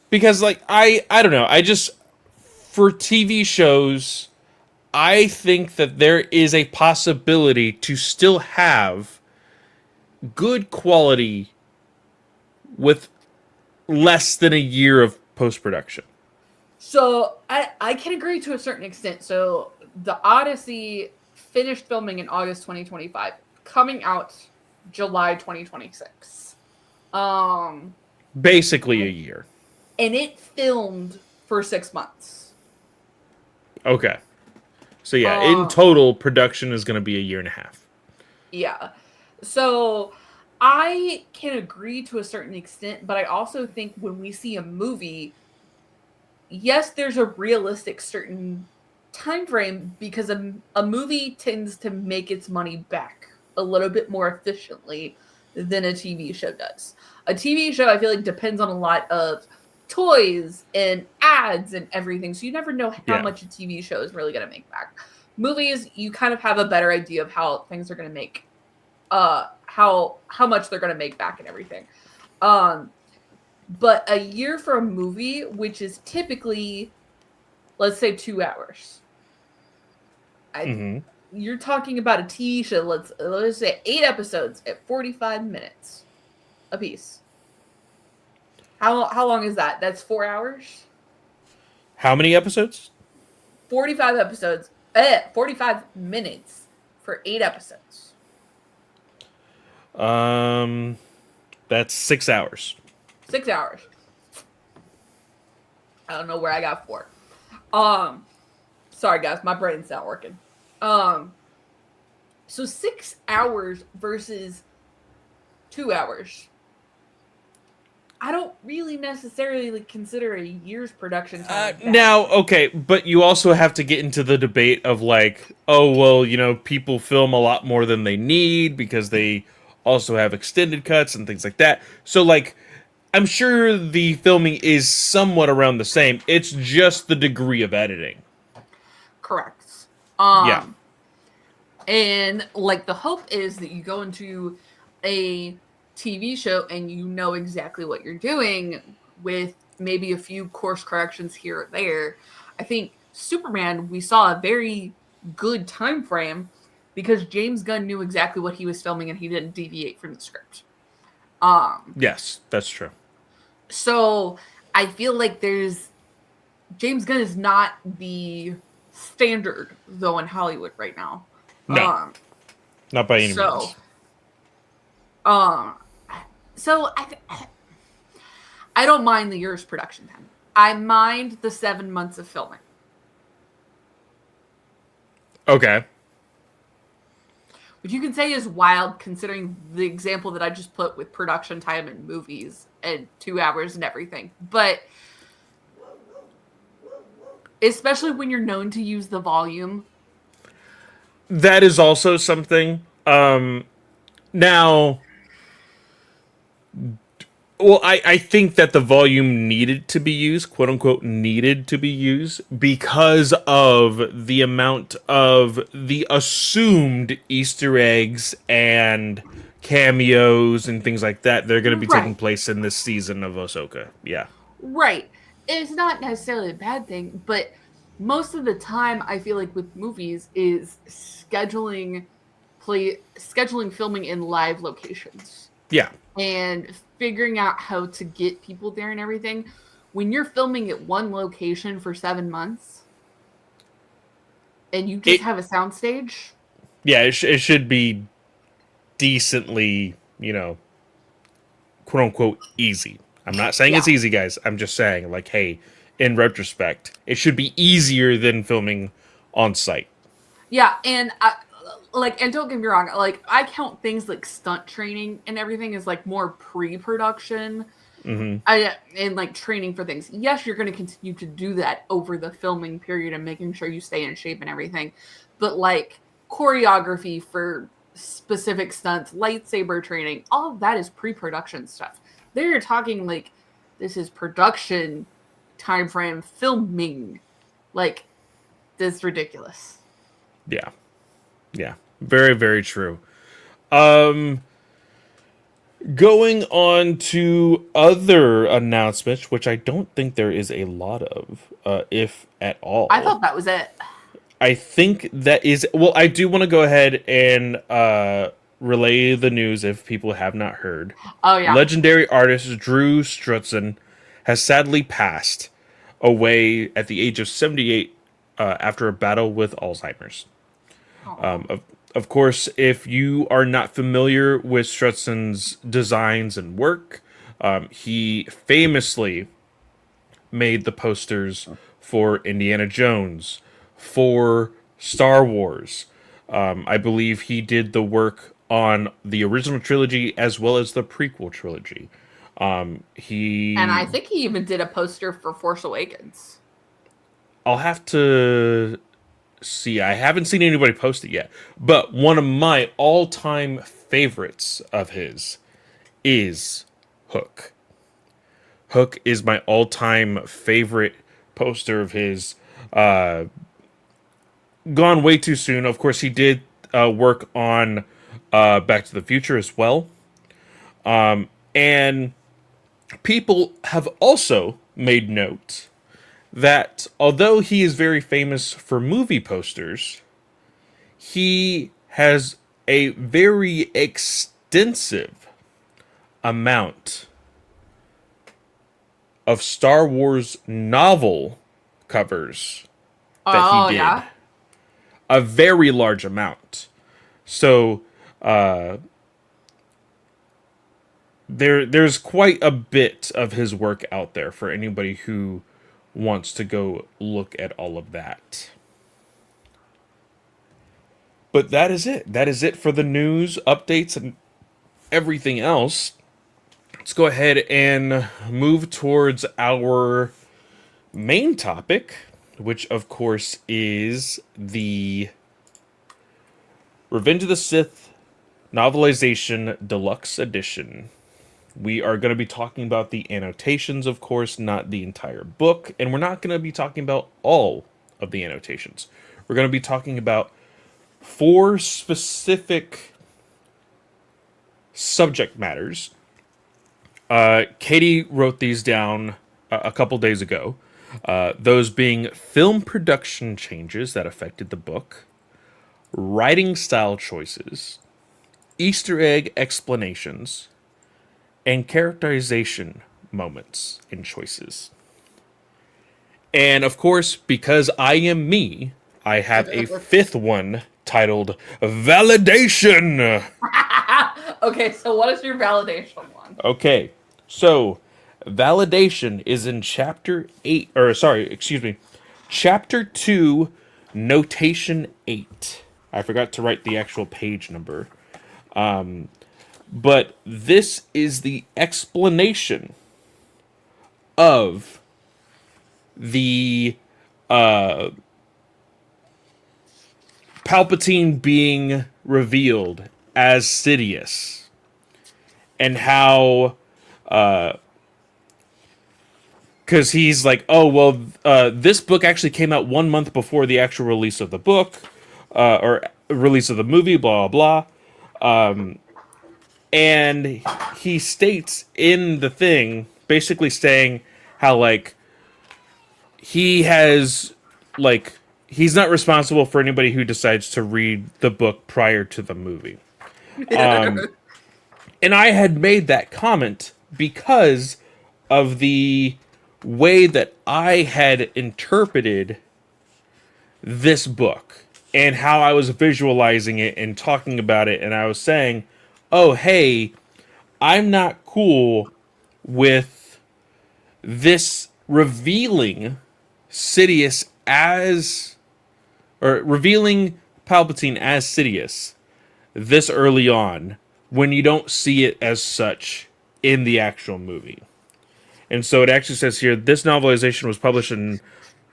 Because like I don't know, I just for TV shows, I think that there is a possibility to still have good quality with less than a year of post-production. So I can agree to a certain extent. So the Odyssey finished filming in August 2025, coming out July 2026. Basically a year. And it filmed for 6 months. Okay. So yeah, in total, production is going to be a year and a half. Yeah. So I can agree to a certain extent, but I also think when we see a movie, yes, there's a realistic certain time frame because a movie tends to make its money back a little bit more efficiently than a TV show does. A TV show, I feel like, depends on a lot of toys and ads and everything, so you never know how much a TV show is really going to make back. Movies, you kind of have a better idea of how things are going to make, how much they're going to make back and everything. But a year for a movie, which is typically, let's say, 2 hours. You're talking about a TV show, let's say 8 episodes at 45 minutes a piece. How long is that? That's 4 hours? How many episodes? 45 episodes. 45 minutes for 8 episodes. That's 6 hours. 6 hours. I don't know where I got 4. Sorry guys, my brain's not working. So 6 hours versus 2 hours. I don't really necessarily consider a year's production time. Now, okay, but you also have to get into the debate of like, oh, well, you know, people film a lot more than they need because they also have extended cuts and things like that. So, like, I'm sure the filming is somewhat around the same. It's just the degree of editing. Correct. Yeah. And, like, the hope is that you go into a TV show and you know exactly what you're doing with maybe a few course corrections here or there. I think Superman, we saw a very good time frame because James Gunn knew exactly what he was filming and he didn't deviate from the script. Yes, that's true. So I feel like James Gunn is not the standard though in Hollywood right now. No, not by any means. So I don't mind the year's production time. I mind the 7 months of filming. Okay. Which you can say is wild considering the example that I just put with production time in movies and 2 hours and everything. But especially when you're known to use the volume. That is also something. Now... Well, I think that the volume needed to be used, quote unquote, needed to be used because of the amount of the assumed Easter eggs and cameos and things like that. They're going to be taking place in this season of Ahsoka. Yeah. Right. It's not necessarily a bad thing, but most of the time I feel like with movies is scheduling filming in live locations. Yeah. And figuring out how to get people there and everything. When you're filming at one location for 7 months and you just have a soundstage. Yeah, it should be decently, you know, quote unquote, easy. I'm not saying it's easy, guys. I'm just saying, like, hey, in retrospect, it should be easier than filming on site. Yeah, and like, and don't get me wrong, like, I count things like stunt training and everything as like more pre-production. Hmm. And like training for things. Yes, you're going to continue to do that over the filming period and making sure you stay in shape and everything. But like choreography for specific stunts, lightsaber training, all of that is pre-production stuff. They're talking like this is production time frame filming. Like, this is ridiculous. Yeah. Yeah. Very, very true. Um, Going on to other announcements, which I don't think there is a lot of, if at I all. thought that was it. I think that is, well, I do want to go ahead and relay the news if people have not heard. Oh yeah. Legendary artist Drew Struzan has sadly passed away at the age of 78 after a battle with Alzheimer's. Oh. Of course, if you are not familiar with Struzan's designs and work, he famously made the posters for Indiana Jones, for Star Wars. I believe he did the work on the original trilogy as well as the prequel trilogy. And He, I think he even did a poster for Force Awakens. I'll have to see. I haven't seen anybody post it yet, but one of my all-time favorites of his is Hook. Hook is my all-time favorite poster of his. Gone way too soon. Of course, he did work on Back to the Future as well. And people have also made note that although he is very famous for movie posters, he has a very extensive amount of Star Wars novel covers that Oh he did. yeah. A very large amount. So there's quite a bit of his work out there for anybody who wants to go look at all of that. But that is it. That is it for the news, updates, and everything else. Let's go ahead and move towards our main topic, which of course is the Revenge of the Sith novelization deluxe edition. We are going to be talking about the annotations, of course, not the entire book, and we're not going to be talking about all of the annotations. We're going to be talking about 4 specific subject matters. Katie wrote these down a couple days ago. Those being film production changes that affected the book, writing style choices, Easter egg explanations, and characterization moments and choices. And of course, because I am me, I have a 5th one titled Validation. Okay, so what is your validation one? Okay, so validation is in chapter 8, or sorry, excuse me, chapter 2, notation 8. I forgot to write the actual page number. But this is the explanation of the Palpatine being revealed as Sidious, and how because he's like, oh well, this book actually came out 1 month before the actual release of the book, or release of the movie, blah blah blah. And he states in the thing, basically saying how like he has like he's not responsible for anybody who decides to read the book prior to the movie. And I had made that comment because of the way that I had interpreted this book and how I was visualizing it and talking about it. And I was saying, oh, hey, I'm not cool with this revealing Sidious as, or revealing Palpatine as Sidious this early on when you don't see it as such in the actual movie. And so it actually says here, this novelization was published in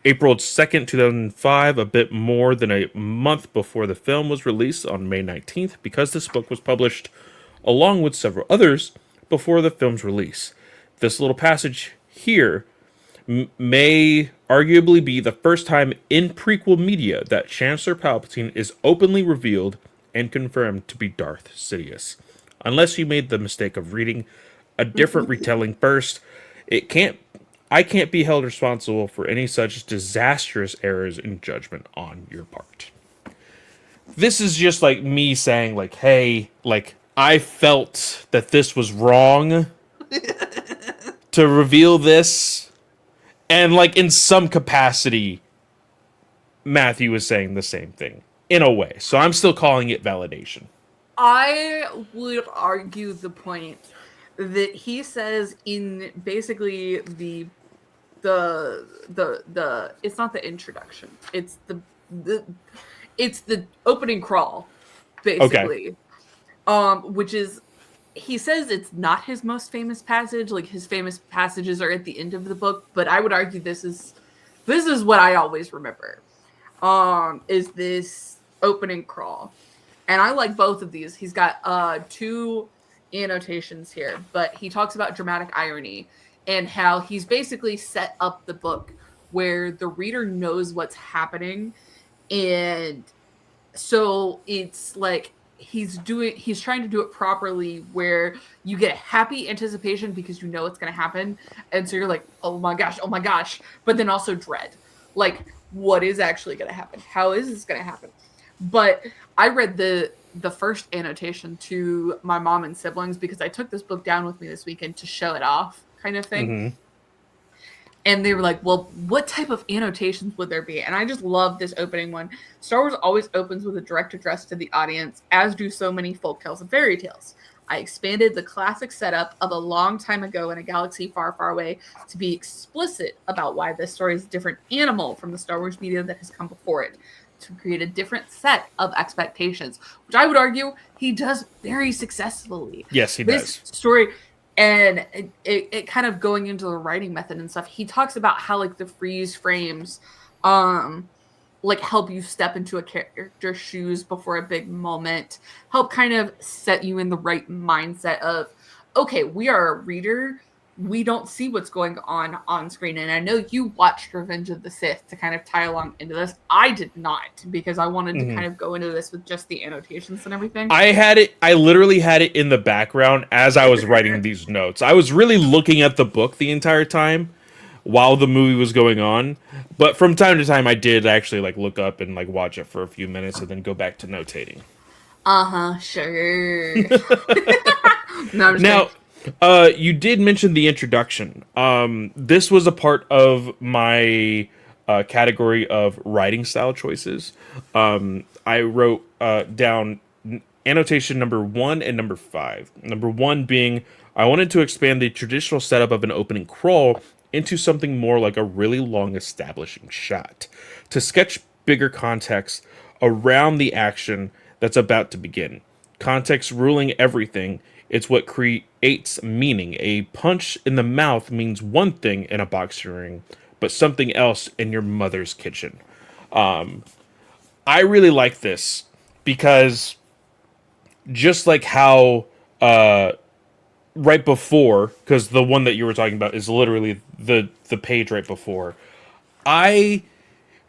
April 2nd, 2005, a bit more than a month before the film was released on May 19th, because this book was published along with several others before the film's release. This little passage here may arguably be the first time in prequel media that Chancellor Palpatine is openly revealed and confirmed to be Darth Sidious. Unless you made the mistake of reading a different retelling first, I can't be held responsible for any such disastrous errors in judgment on your part. This is just like me saying, like, hey, like, I felt that this was wrong to reveal this. And, like, in some capacity, Matthew was saying the same thing, in a way. So I'm still calling it validation. I would argue the point that he says in basically the it's not the introduction, it's the opening crawl, basically. Okay. Which is, he says it's not his most famous passage. Like, his famous passages are at the end of the book, but I would argue this is what I always remember. Is this opening crawl. And I like both of these. He's got 2 annotations here, but he talks about dramatic irony and how he's basically set up the book where the reader knows what's happening. And so it's like he's trying to do it properly, where you get happy anticipation because you know what's going to happen. And so you're like, oh my gosh, but then also dread. Like, what is actually going to happen? How is this going to happen? But I read the first annotation to my mom and siblings because I took this book down with me this weekend to show it off, kind of thing. Mm-hmm. And they were like, well, what type of annotations would there be? And I just love this opening one. Star Wars always opens with a direct address to the audience, as do so many folk tales and fairy tales. I expanded the classic setup of a long time ago in a galaxy far, far away to be explicit about why this story is a different animal from the Star Wars media that has come before it, to create a different set of expectations, which I would argue he does very successfully. Yes, he does. This story, and it kind of going into the writing method and stuff, he talks about how, like, the freeze frames like, help you step into a character's shoes before a big moment, help kind of set you in the right mindset of, okay, we are a reader, we don't see what's going on screen. And I know you watched Revenge of the Sith to kind of tie along into this. I did not, because I wanted to kind of go into this with just the annotations and everything. I literally had it in the background as I was writing these notes. I was really looking at the book the entire time while the movie was going on. But from time to time, I did actually, like, look up and, like, watch it for a few minutes and then go back to notating. Sure. No, I'm just now, you did mention the introduction. This was a part of my category of writing style choices. I wrote down annotation number 1 and number 5. Number 1 being, I wanted to expand the traditional setup of an opening crawl into something more like a really long establishing shot, to sketch bigger context around the action that's about to begin. Context ruling everything. It's what creates meaning. A punch in the mouth means one thing in a boxing ring, but something else in your mother's kitchen. I really like this because, just like how right before, because the one that you were talking about is literally the page right before, I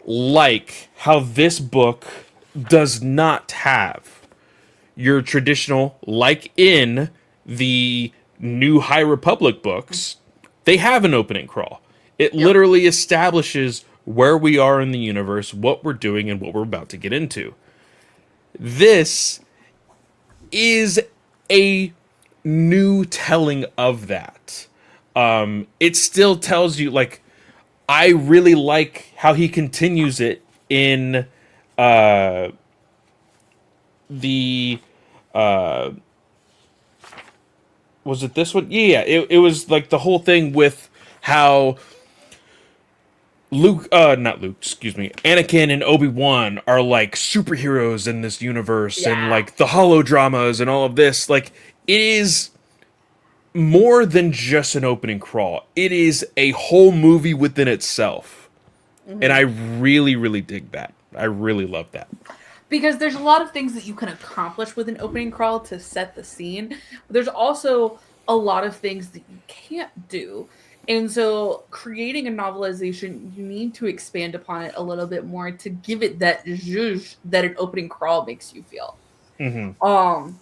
like how this book does not have your traditional, like in the New High Republic books, they have an opening crawl. It literally establishes where we are in the universe, what we're doing, and what we're about to get into. This is a new telling of that. It still tells you, like, I really like how he continues it in the was it this one? Yeah, it was like the whole thing with how not Luke, excuse me, Anakin and Obi-Wan are like superheroes in this universe, and Yeah. like the holodramas and all of this. Like, it is more than just an opening crawl. It is a whole movie within itself. And I really, really dig that. I really love that. Because there's a lot of things that you can accomplish with an opening crawl to set the scene. But there's also a lot of things that you can't do. And so creating a novelization, you need to expand upon it a little bit more to give it that zhuzh that an opening crawl makes you feel. Um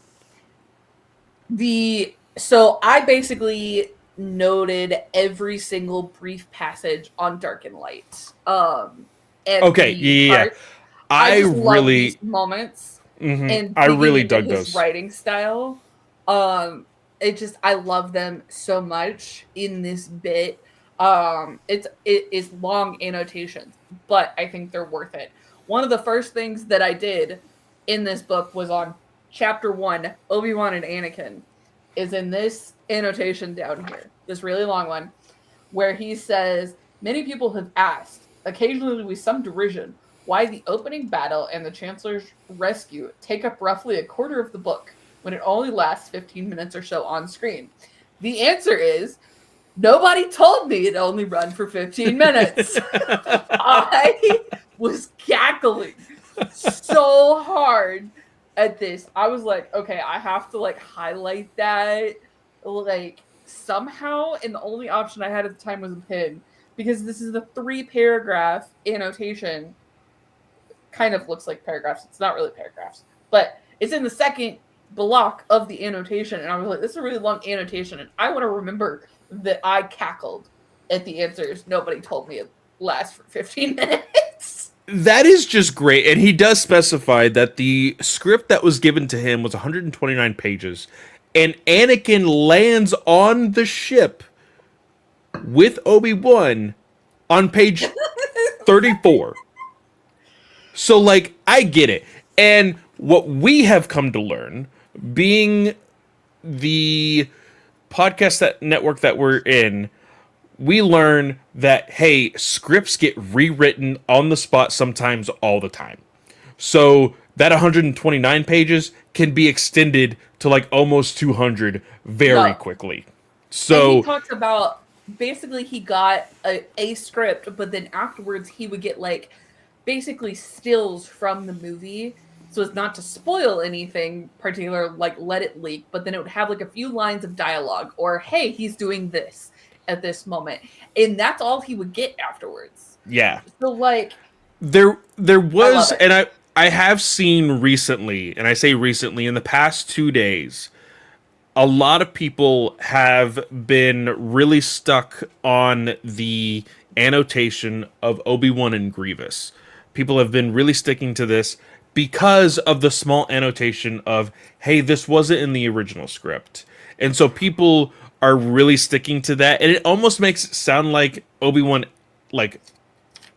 so I basically noted every single brief passage on Dark and Light. And Okay, the yeah. art I I just love these really, moments and I digging really into dug his those. writing style. It just I love them so much in this bit. It is long annotations, but I think they're worth it. One of the first things that I did in this book was on chapter 1, Obi-Wan and Anakin, is in this annotation down here, this really long one, where he says, many people have asked, occasionally with some derision, why the opening battle and the Chancellor's rescue take up roughly a quarter of the book when it only lasts 15 minutes or so on screen. The answer is, nobody told me it only run for 15 minutes. I was cackling so hard at this. I was like, okay, I have to like highlight that like somehow, and the only option I had at the time was a pen, because this is the 3-paragraph annotation. Kind of looks like paragraphs. It's not really paragraphs, but it's in the second block of the annotation, and I was like, this is a really long annotation, and I want to remember that I cackled at the answers. Nobody told me it lasts for 15 minutes. That is just great. And he does specify that the script that was given to him was 129 pages. And Anakin lands on the ship with Obi-Wan on page 34. So, like, I get it. And what we have come to learn, being the podcast that network that we're in, we learn that, hey, scripts get rewritten on the spot sometimes, all the time. So that 129 pages can be extended to like almost 200 very quickly. So and he talks about basically he got a script, but then afterwards he would get like basically stills from the movie, so as not to spoil anything particular, like let it leak, but then it would have like a few lines of dialogue, or hey, he's doing this at this moment, and that's all he would get afterwards. yeah, So like there was, it. and I have seen recently, and I say recently, in the past 2 days, a lot of people have been really stuck on the annotation of Obi-Wan and Grievous. People have been really sticking to this because of the small annotation of, hey, this wasn't in the original script. And so people are really sticking to that. And it almost makes it sound like Obi-Wan, like,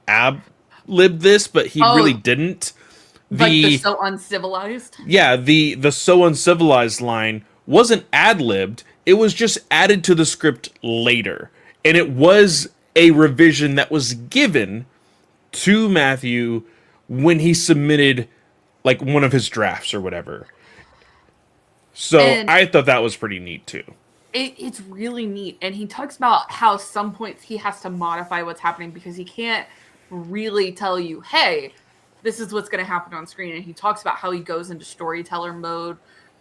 ab-libbed this, but he really didn't. Like the so uncivilized? Yeah, the so uncivilized line wasn't ad-libbed. It was just added to the script later. And it was a revision that was given to Matthew when he submitted like one of his drafts or whatever. So And I thought that was pretty neat too. it's really neat. And he talks about how some points he has to modify what's happening because he can't really tell you, hey, this is what's going to happen on screen. And he talks about how he goes into storyteller mode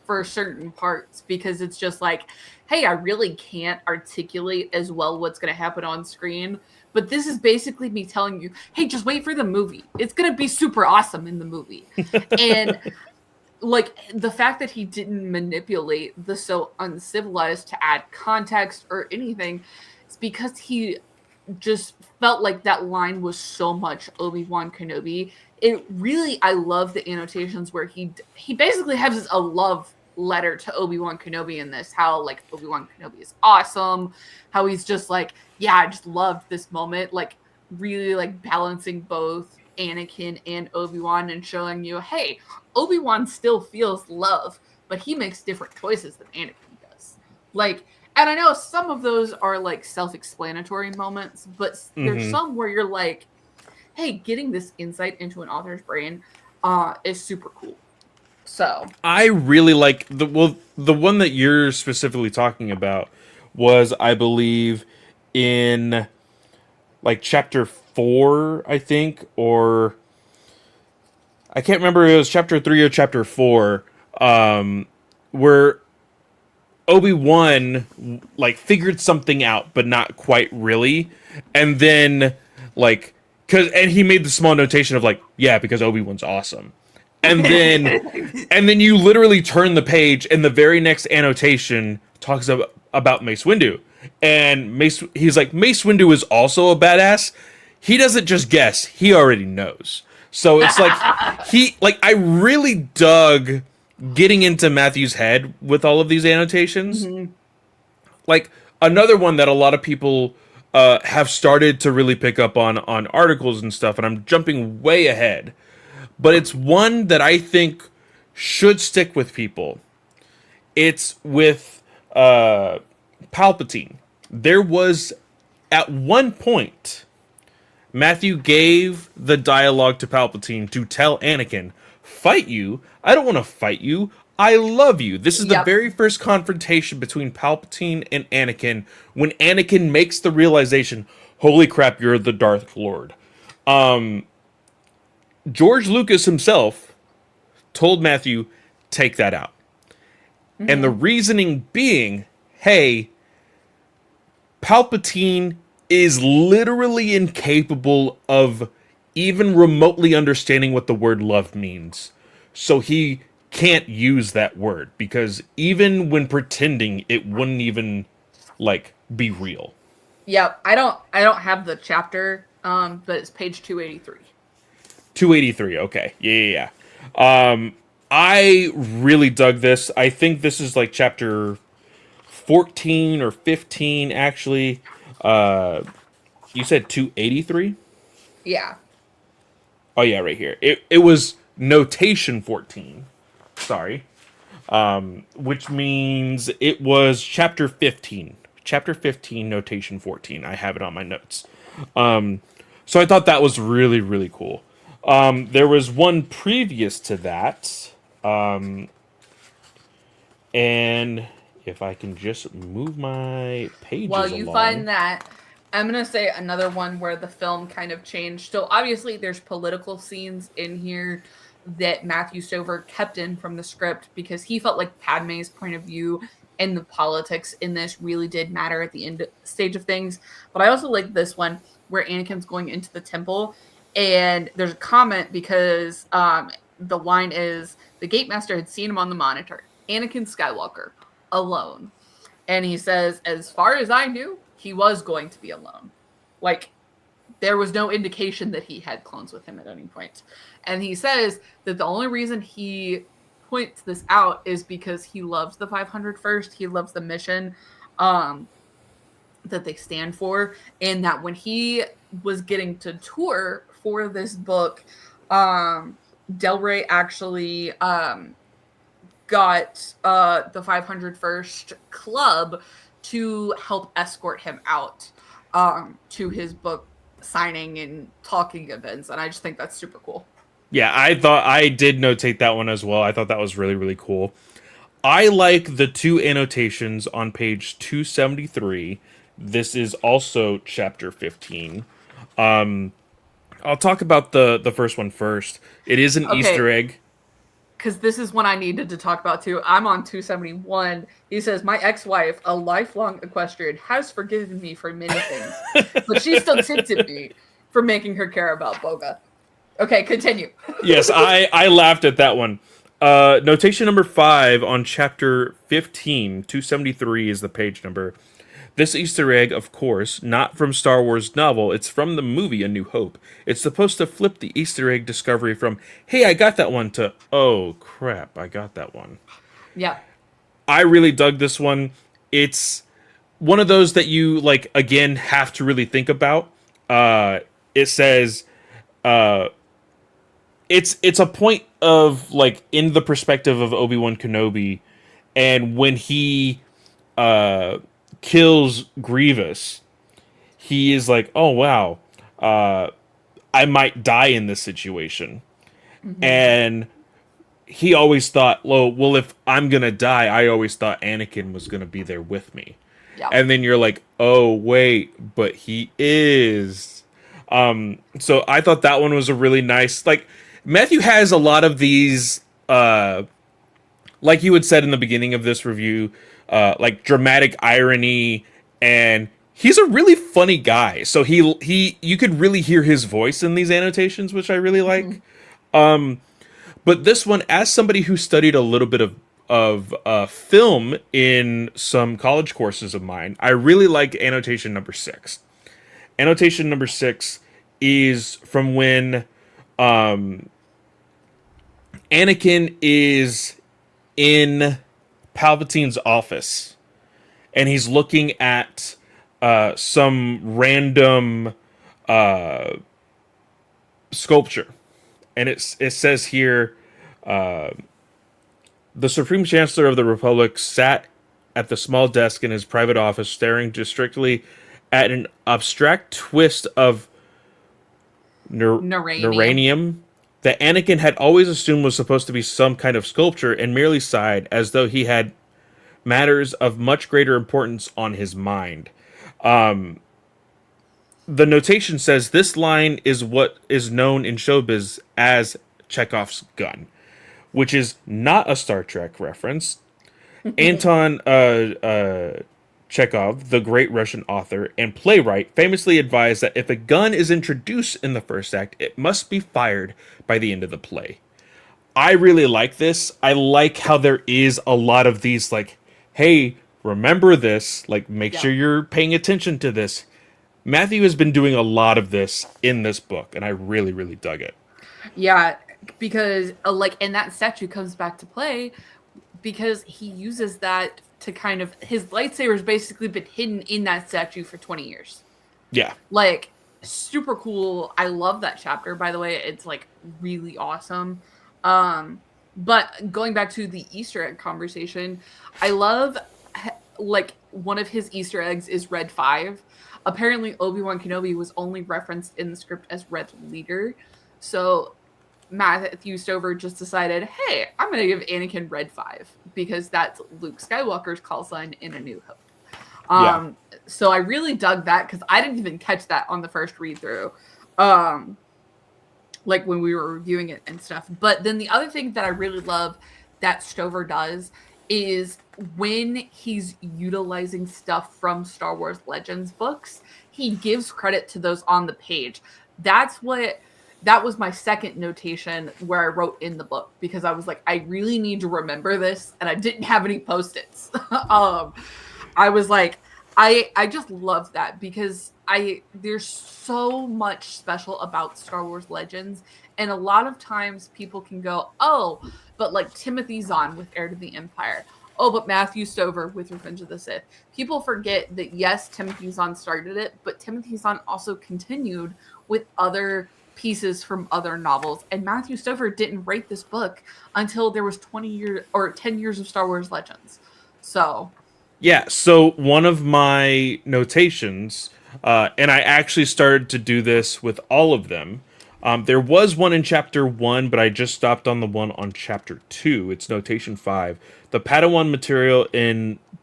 for certain parts because it's just like, hey, I really can't articulate as well what's going to happen on screen. But this is basically me telling you, hey, just wait for the movie. It's going to be super awesome in the movie. And like the fact that he didn't manipulate the so uncivilized to add context or anything, it's because he just felt like that line was so much Obi-Wan Kenobi. It really, I love the annotations where he basically has a love letter to Obi-Wan Kenobi in this, how like Obi-Wan Kenobi is awesome, how he's just like, yeah, I just loved this moment, like really like balancing both Anakin and Obi-Wan and showing you, hey, Obi-Wan still feels love, but he makes different choices than Anakin does. Like And I know some of those are like self-explanatory moments, but there's some where you're like, hey, getting this insight into an author's brain is super cool. So I really like the one that you're specifically talking about was, I believe, in like chapter 4, I think, or I can't remember if it was chapter 3 or chapter 4, where Obi-Wan like figured something out, but not quite really, and then like and he made the small notation of like, yeah, because Obi-Wan's awesome, and then you literally turn the page, and the very next annotation talks about Mace Windu, and he's like, Mace Windu is also a badass. He doesn't just guess; he already knows. So it's like I really dug getting into Matthew's head with all of these annotations. Like another one that a lot of people have started to really pick up on articles and stuff, and I'm jumping way ahead, but it's one that I think should stick with people. It's with Palpatine. There was at one point Matthew gave the dialogue to Palpatine to tell Anakin, fight you? I don't want to fight you. I love you. This is the very first confrontation between Palpatine and Anakin, when Anakin makes the realization, holy crap, you're the Darth Lord. George Lucas himself told Matthew, take that out. And the reasoning being, hey, Palpatine is literally incapable of even remotely understanding what the word love means. So he can't use that word, because even when pretending, it wouldn't even like be real. Yep, I don't have the chapter, but it's page 283. 283, okay. Yeah. I really dug this. I think this is like chapter 14 or 15, actually. You said 283? Yeah. Oh, yeah, right here. It was notation 14. Sorry. Which means it was chapter 15. Chapter 15, notation 14. I have it on my notes. So I thought that was really, really cool. There was one previous to that. And if I can just move my pages While you along. find that, I'm going to say another one where the film kind of changed. So obviously there's political scenes in here that Matthew Stover kept in from the script, because he felt like Padme's point of view and the politics in this really did matter at the end stage of things. But I also like this one where Anakin's going into the temple, and there's a comment because the line is, the gate master had seen him on the monitor, Anakin Skywalker, alone. And he says, as far as I knew, he was going to be alone. Like, there was no indication that he had clones with him at any point. And he says that the only reason he points this out is because he loves the 501st. He loves the mission that they stand for. And that when he was getting to tour for this book, Del Rey actually got the 501st Club to help escort him out to his book signing and talking events. And I just think that's super cool. Yeah, I did notate that one as well. I thought that was really, really cool. I like the two annotations on page 273. This is also chapter 15. I'll talk about the first one first. It is an Easter egg. Because this is one I needed to talk about too. I'm on 271. He says, my ex-wife, a lifelong equestrian, has forgiven me for many things, but she still tempted me for making her care about Boga. Okay, continue. Yes, I laughed at that one. Notation number 5 on chapter 15, 273 is the page number. This Easter egg, of course, not from Star Wars novel, it's from the movie A New Hope. It's supposed to flip the Easter egg discovery from, hey, I got that one, to, oh, crap, I got that one. Yeah. I really dug this one. It's one of those that you, like, again, have to really think about. It says, it's a point of, like, in the perspective of Obi-Wan Kenobi, and when he kills Grievous, he is like, oh wow, I might die in this situation. Mm-hmm. And he always thought, well, if I'm gonna die, I always thought Anakin was gonna be there with me. Yep. And then you're like, oh wait, but he is. So I thought that one was a really nice, like, Matthew has a lot of these, like you had said in the beginning of this review, like dramatic irony, and he's a really funny guy. So he you could really hear his voice in these annotations, which I really Mm-hmm. like. But this one, as somebody who studied a little bit of film in some college courses of mine, I really like annotation number 6. Annotation number 6 is from when Anakin is in Palpatine's office, and he's looking at some random sculpture, and it says here, the Supreme Chancellor of the Republic sat at the small desk in his private office, staring distractedly at an abstract twist of Naranium. neuranium that Anakin had always assumed was supposed to be some kind of sculpture, and merely sighed as though he had matters of much greater importance on his mind. The notation says this line is what is known in showbiz as Chekhov's gun, which is not a Star Trek reference. Anton Chekhov, the great Russian author and playwright, famously advised that if a gun is introduced in the first act, it must be fired by the end of the play. I really like this. I like how there is a lot of these, like, hey, remember this, like, make Yeah. sure you're paying attention to this. Matthew has been doing a lot of this in this book, and I really, really dug it. Yeah, because like, and that statue comes back to play because he uses that to kind of, his lightsaber's basically been hidden in that statue for 20 years. Yeah. Like, super cool. I love that chapter, by the way. It's like really awesome. But going back to the Easter egg conversation, I love, like, one of his Easter eggs is Red 5. Apparently, Obi-Wan Kenobi was only referenced in the script as Red Leader. So Matthew Stover just decided, hey, I'm going to give Anakin Red 5 because that's Luke Skywalker's call sign in A New Hope. Yeah. So I really dug that because I didn't even catch that on the first read through, like when we were reviewing it and stuff. But then the other thing that I really love that Stover does is when he's utilizing stuff from Star Wars Legends books, he gives credit to those on the page. That was my second notation where I wrote in the book because I was like, I really need to remember this, and I didn't have any post-its. I was like, I just love that because there's so much special about Star Wars Legends, and a lot of times people can go, oh, but like Timothy Zahn with Heir to the Empire. Oh, but Matthew Stover with Revenge of the Sith. People forget that yes, Timothy Zahn started it, but Timothy Zahn also continued with other pieces from other novels. And Matthew Stover didn't write this book until there was 20 years or 10 years of Star Wars Legends. So Yeah, so one of my notations, and I actually started to do this with all of them. There was one in chapter 1, but I just stopped on the one on chapter 2. It's notation 5. The Padawan material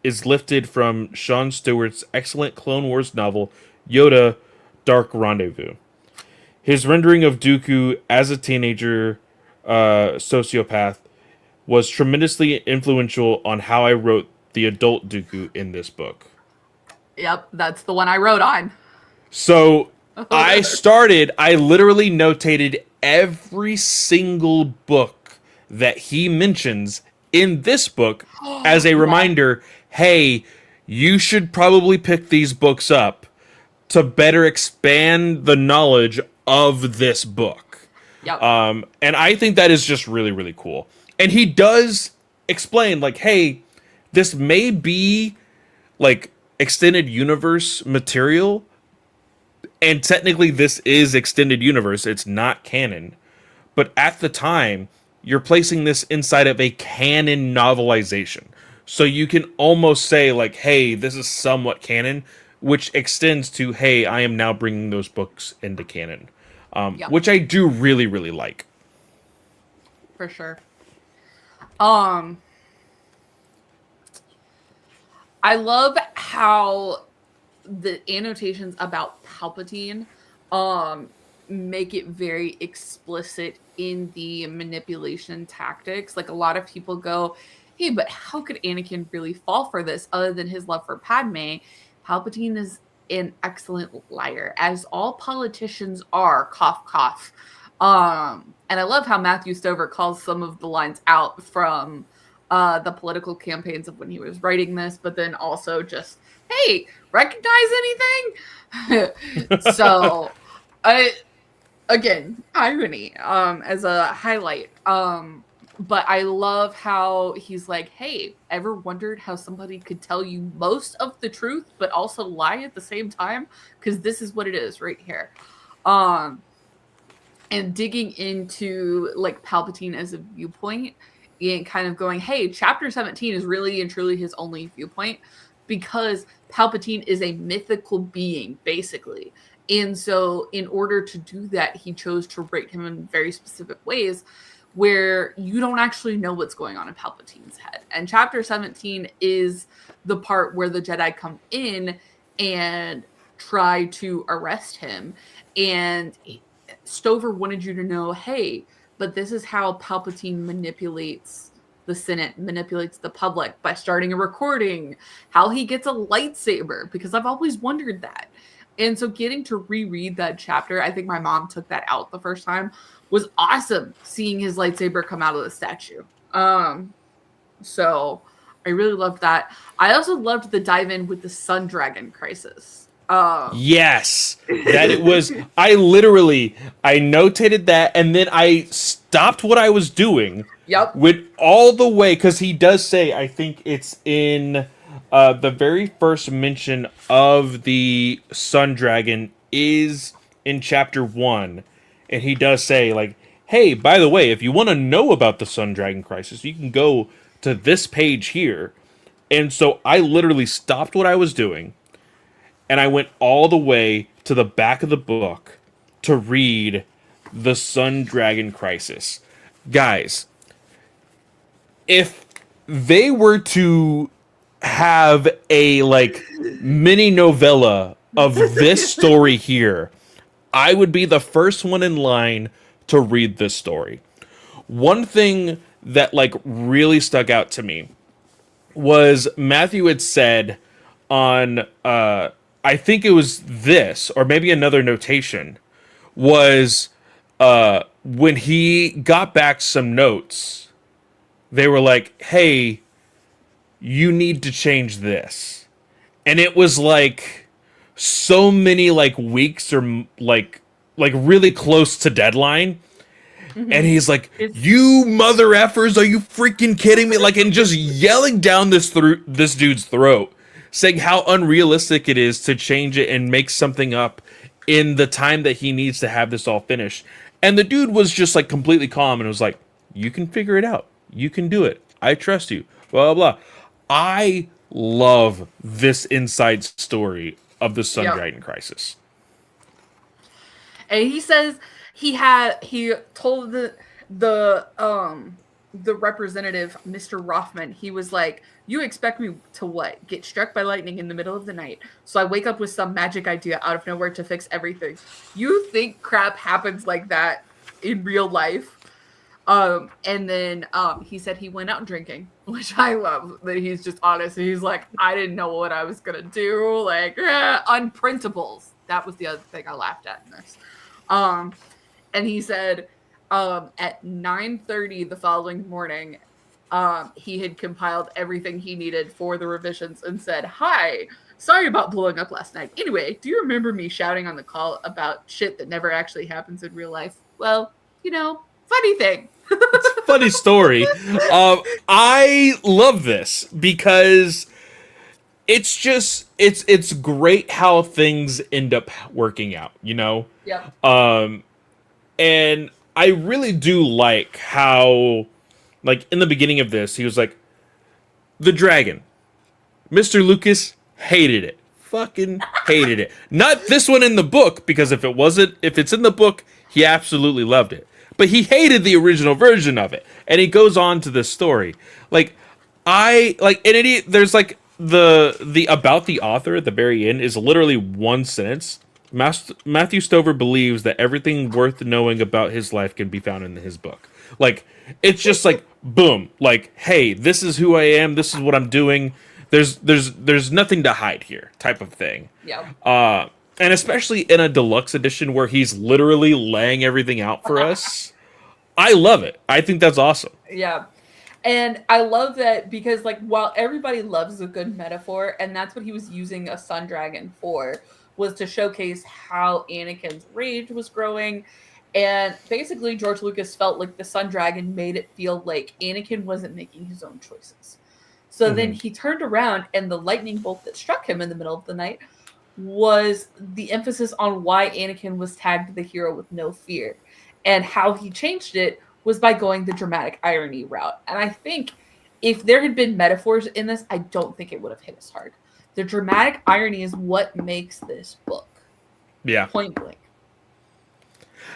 is lifted from Sean Stewart's excellent Clone Wars novel, Yoda Dark Rendezvous. His rendering of Dooku as a teenager sociopath was tremendously influential on how I wrote the adult Dooku in this book. yep, that's the one I wrote on. So I literally notated every single book that he mentions in this book as a reminder, hey, you should probably pick these books up to better expand the knowledge of this book. Yep. And I think that is just really, really cool. And he does explain, like, hey, this may be like extended universe material, and technically this is extended universe, it's not canon, but at the time you're placing this inside of a canon novelization, So you can almost say like, hey, this is somewhat canon, which extends to, hey, I am now bringing those books into canon, Yep, which I do really, really like. for sure. Um, I love how the annotations about Palpatine um make it very explicit in the manipulation tactics. Like a lot of people go, "Hey, but how could Anakin really fall for this other than his love for Padme?" Palpatine is an excellent liar, as all politicians are, cough cough. And I love how Matthew Stover calls some of the lines out from the political campaigns of when he was writing this, but then also just, hey, recognize anything? So, I again, irony as a highlight. But I love how he's like, hey, ever wondered how somebody could tell you most of the truth but also lie at the same time? Because this is what it is right here. Um, and digging into like Palpatine as a viewpoint and kind of going, hey, chapter 17 is really and truly his only viewpoint because Palpatine is a mythical being, basically. And so, in order to do that, he chose to write him in very specific ways where you don't actually know what's going on in Palpatine's head. And chapter 17 is the part where the Jedi come in and try to arrest him. And Stover wanted you to know, hey, but this is how Palpatine manipulates the Senate, manipulates the public by starting a recording, how he gets a lightsaber, because I've always wondered that. And so getting to reread that chapter, I think my mom took that out the first time, was awesome seeing his lightsaber come out of the statue. So I really loved that. I also loved the dive in with the Sun Dragon crisis. Yes, that it was. I notated that, and then I stopped what I was doing. Yep. Went all the way because he does say, I think it's in the very first mention of the Sun Dragon is in chapter 1, and he does say like, "Hey, by the way, if you want to know about the Sun Dragon crisis, you can go to this page here." And so I literally stopped what I was doing and I went all the way to the back of the book to read the Sun Dragon Crisis. Guys, if they were to have a like mini novella of this story here, I would be the first one in line to read this story. One thing that like really stuck out to me was Matthew had said on I think it was this, or maybe another notation, was when he got back some notes, they were like, hey, you need to change this. And it was like so many like weeks or like really close to deadline. Mm-hmm. And he's like, you mother effers, are you freaking kidding me? Like, and just yelling down this dude's throat, saying how unrealistic it is to change it and make something up in the time that he needs to have this all finished. And the dude was just like completely calm and was like, you can figure it out. You can do it. I trust you. Blah, blah, blah. I love this inside story of the Sun Dragon crisis. And he says he told the representative, Mr. Rothman, he was like, you expect me to what? Get struck by lightning in the middle of the night. So I wake up with some magic idea out of nowhere to fix everything. You think crap happens like that in real life? And then he said he went out drinking, which I love that he's just honest. He's like, I didn't know what I was going to do. Like, unprintables. That was the other thing I laughed at in this. And he said at 9:30 the following morning, he had compiled everything he needed for the revisions and said, hi, sorry about blowing up last night. Anyway, do you remember me shouting on the call about shit that never actually happens in real life? Well, funny thing. It's a funny story. I love this because it's just it's great how things end up working out, Yeah. And I really do like how, like, in the beginning of this, he was like, the dragon. Mr. Lucas hated it. Fucking hated it. Not this one in the book, because if it's in the book, he absolutely loved it. But he hated the original version of it. And he goes on to this story. Like, there's like the about the author at the very end is literally one sentence. Matthew Stover believes that everything worth knowing about his life can be found in his book. Like, it's just like, boom, like, hey, this is who I am, this is what I'm doing. There's nothing to hide here, type of thing. Yeah. And especially in a deluxe edition where he's literally laying everything out for us. I love it. I think that's awesome. Yeah. And I love that because, like, while everybody loves a good metaphor, and that's what he was using a sun dragon for, was to showcase how Anakin's rage was growing. And basically, George Lucas felt like the sun dragon made it feel like Anakin wasn't making his own choices. So then he turned around, and the lightning bolt that struck him in the middle of the night was the emphasis on why Anakin was tagged the hero with no fear. And how he changed it was by going the dramatic irony route. And I think if there had been metaphors in this, I don't think it would have hit us hard. The dramatic irony is what makes this book. Yeah. Point blank.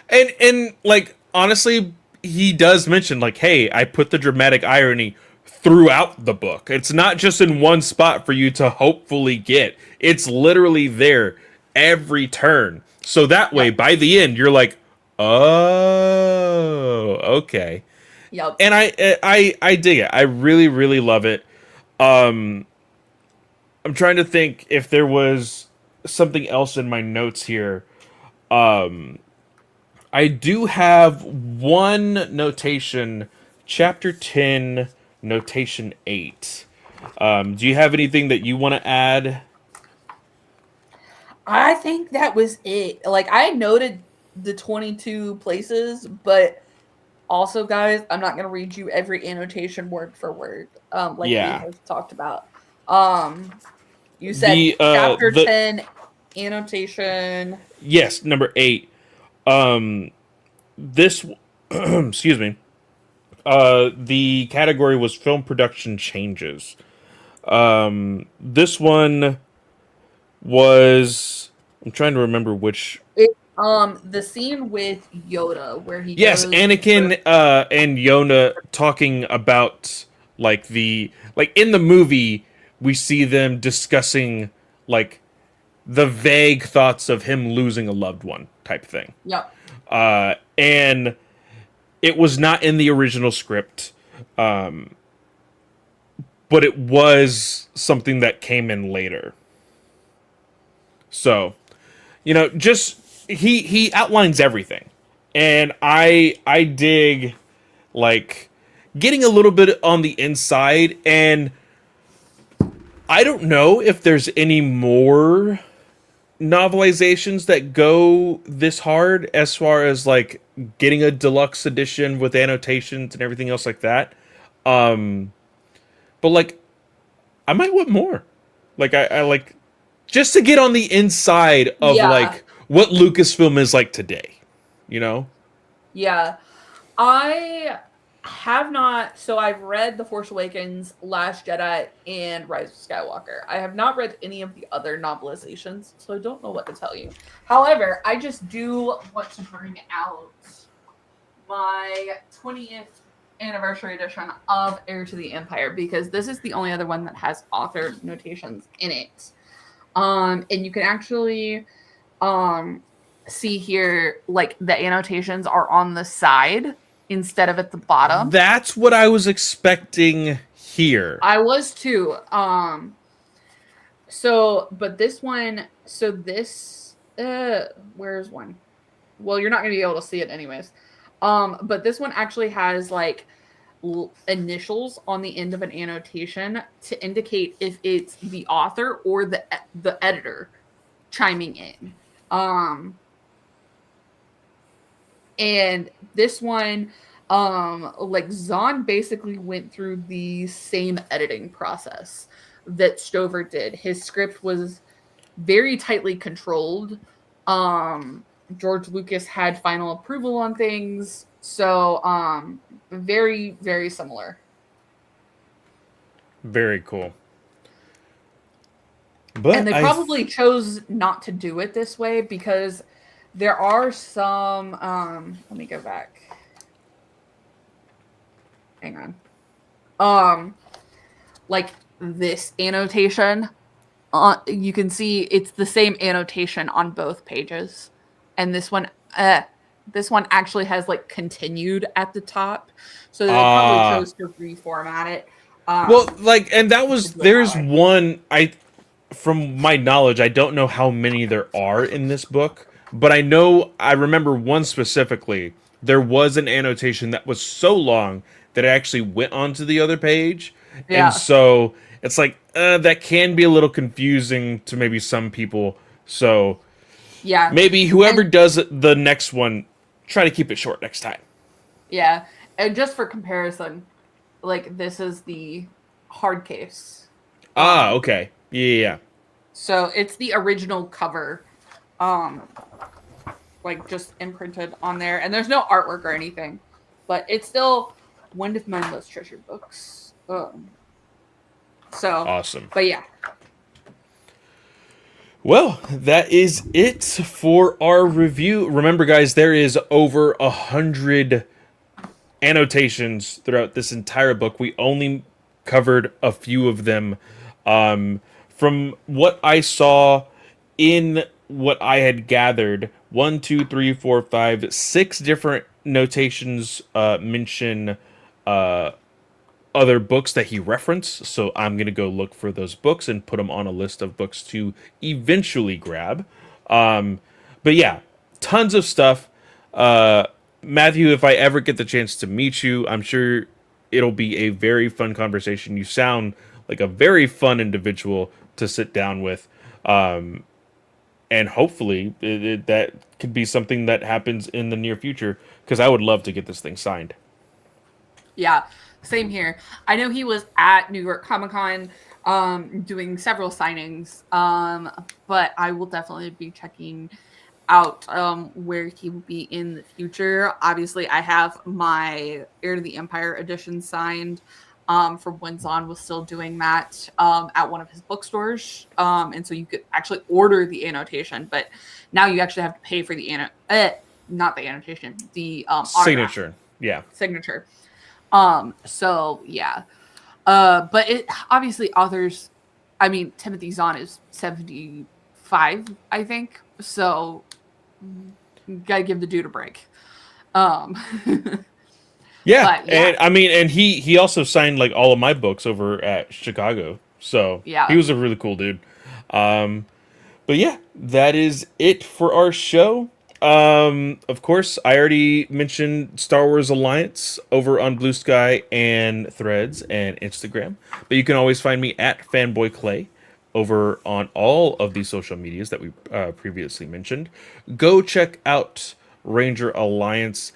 And like, honestly, he does mention, like, hey, I put the dramatic irony throughout the book. It's not just in one spot for you to hopefully get. It's literally there every turn. So that way, by the end, you're like, oh, okay. Yep. And I dig it. I really, really love it. I'm trying to think if there was something else in my notes here. I do have one notation, chapter 10, notation 8. Do you have anything that you want to add? I think that was it. Like, I noted the 22 places, but also, guys, I'm not going to read you every annotation word for word, like we have talked about. You said chapter 10, annotation. Yes, number 8. This, excuse me. The category was film production changes. This one was, I'm trying to remember which. The scene with Yoda where he goes Anakin and Yoda talking about like in the movie we see them discussing like the vague thoughts of him losing a loved one type thing. Yep. And it was not in the original script, but it was something that came in later. So, just he outlines everything, and I dig like getting a little bit on the inside, and I don't know if there's any more novelizations that go this hard as far as like getting a deluxe edition with annotations and everything else like that. But like I might want more. Like I like just to get on the inside of like what Lucasfilm is like today, Yeah. I have not. So I've read The Force Awakens, Last Jedi, and Rise of Skywalker. I have not read any of the other novelizations, so I don't know what to tell you. However, I just do want to bring out my 20th anniversary edition of Heir to the Empire, because this is the only other one that has author notations in it. And you can actually see here, like, the annotations are on the side instead of at the bottom. That's what I was expecting here. I was too. But this one, where's one? Well, you're not going to be able to see it anyways. But this one actually has like initials on the end of an annotation to indicate if it's the author or the editor chiming in. And this one, like Zahn basically went through the same editing process that Stover did. His script was very tightly controlled. George Lucas had final approval on things. So, very, very similar. Very cool. But And they probably chose not to do it this way because there are some let me go back. Hang on. Like this annotation, you can see it's the same annotation on both pages. And this one actually has like continued at the top. So they probably chose to reformat it. Well, like, and there's way. one, from my knowledge, I don't know how many there are in this book, but I remember one specifically. There was an annotation that was so long that it actually went onto the other page. Yeah. And so it's like, that can be a little confusing to maybe some people. So Yeah. maybe whoever does the next one, try to keep it short next time. Yeah. And just for comparison, like this is the hard case. Okay. Yeah. So it's the original cover, like just imprinted on there, and there's no artwork or anything, but it's still one of my most treasured books. So Awesome. but yeah. Well, that is it for our review. Remember, guys, there is over 100 annotations throughout this entire book. We only covered a few of them. From what I saw in what I had gathered, 1, 2, 3, 4, 5, 6 different notations mention other books that he referenced. So I'm going to go look for those books and put them on a list of books to eventually grab. But yeah, tons of stuff. Matthew, if I ever get the chance to meet you, I'm sure it'll be a very fun conversation. You sound like a very fun individual to sit down with. And hopefully that could be something that happens in the near future, because I would love to get this thing signed. Yeah, same here. I know he was at New York Comic Con doing several signings, but I will definitely be checking out where he will be in the future. Obviously, I have my Heir to the Empire edition signed from when Zahn was still doing that at one of his bookstores. And so you could actually order the annotation, but now you actually have to pay for the not the annotation, the Signature. Yeah. signature. So yeah. But it obviously authors, I mean, Timothy Zahn is 75, I think. So gotta give the dude a break. Yeah, But, yeah. and I mean, and he also signed like all of my books over at Chicago, so Yeah. he was a really cool dude. But yeah, that is it for our show. Of course, I already mentioned Star Wars Alliance over on Blue Sky and Threads and Instagram, but you can always find me at Fanboy Clay over on all of the social medias that we previously mentioned. Go check out Ranger Alliance.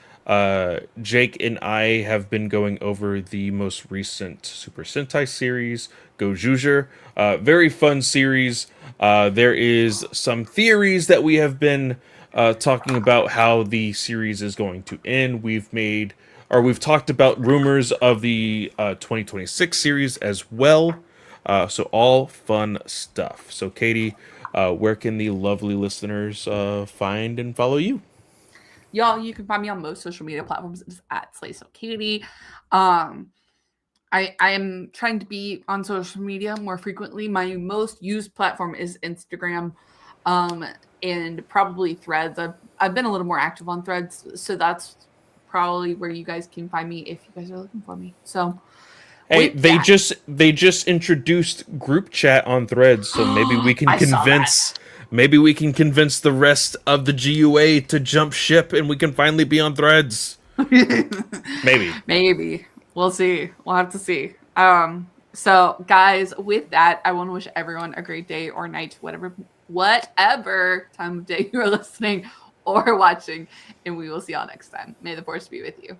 Jake and I have been going over the most recent Super Sentai series, Go Jujer. Very fun series. There is some theories that we have been talking about how the series is going to end. We've talked about rumors of the 2026 series as well. So all fun stuff. So Katie, where can the lovely listeners find and follow you? Y'all, you can find me on most social media platforms. It's at SlaySoKatie. I am trying to be on social media more frequently. My most used platform is Instagram, and probably Threads. I've been a little more active on Threads, so that's probably where you guys can find me if you guys are looking for me. So, hey, they just introduced group chat on Threads, so maybe we can convince. Maybe we can convince the rest of the GUA to jump ship and we can finally be on Threads. Maybe. We'll see. We'll have to see. So guys, with that, I want to wish everyone a great day or night, whatever time of day you are listening or watching, and we will see y'all next time. May the force be with you.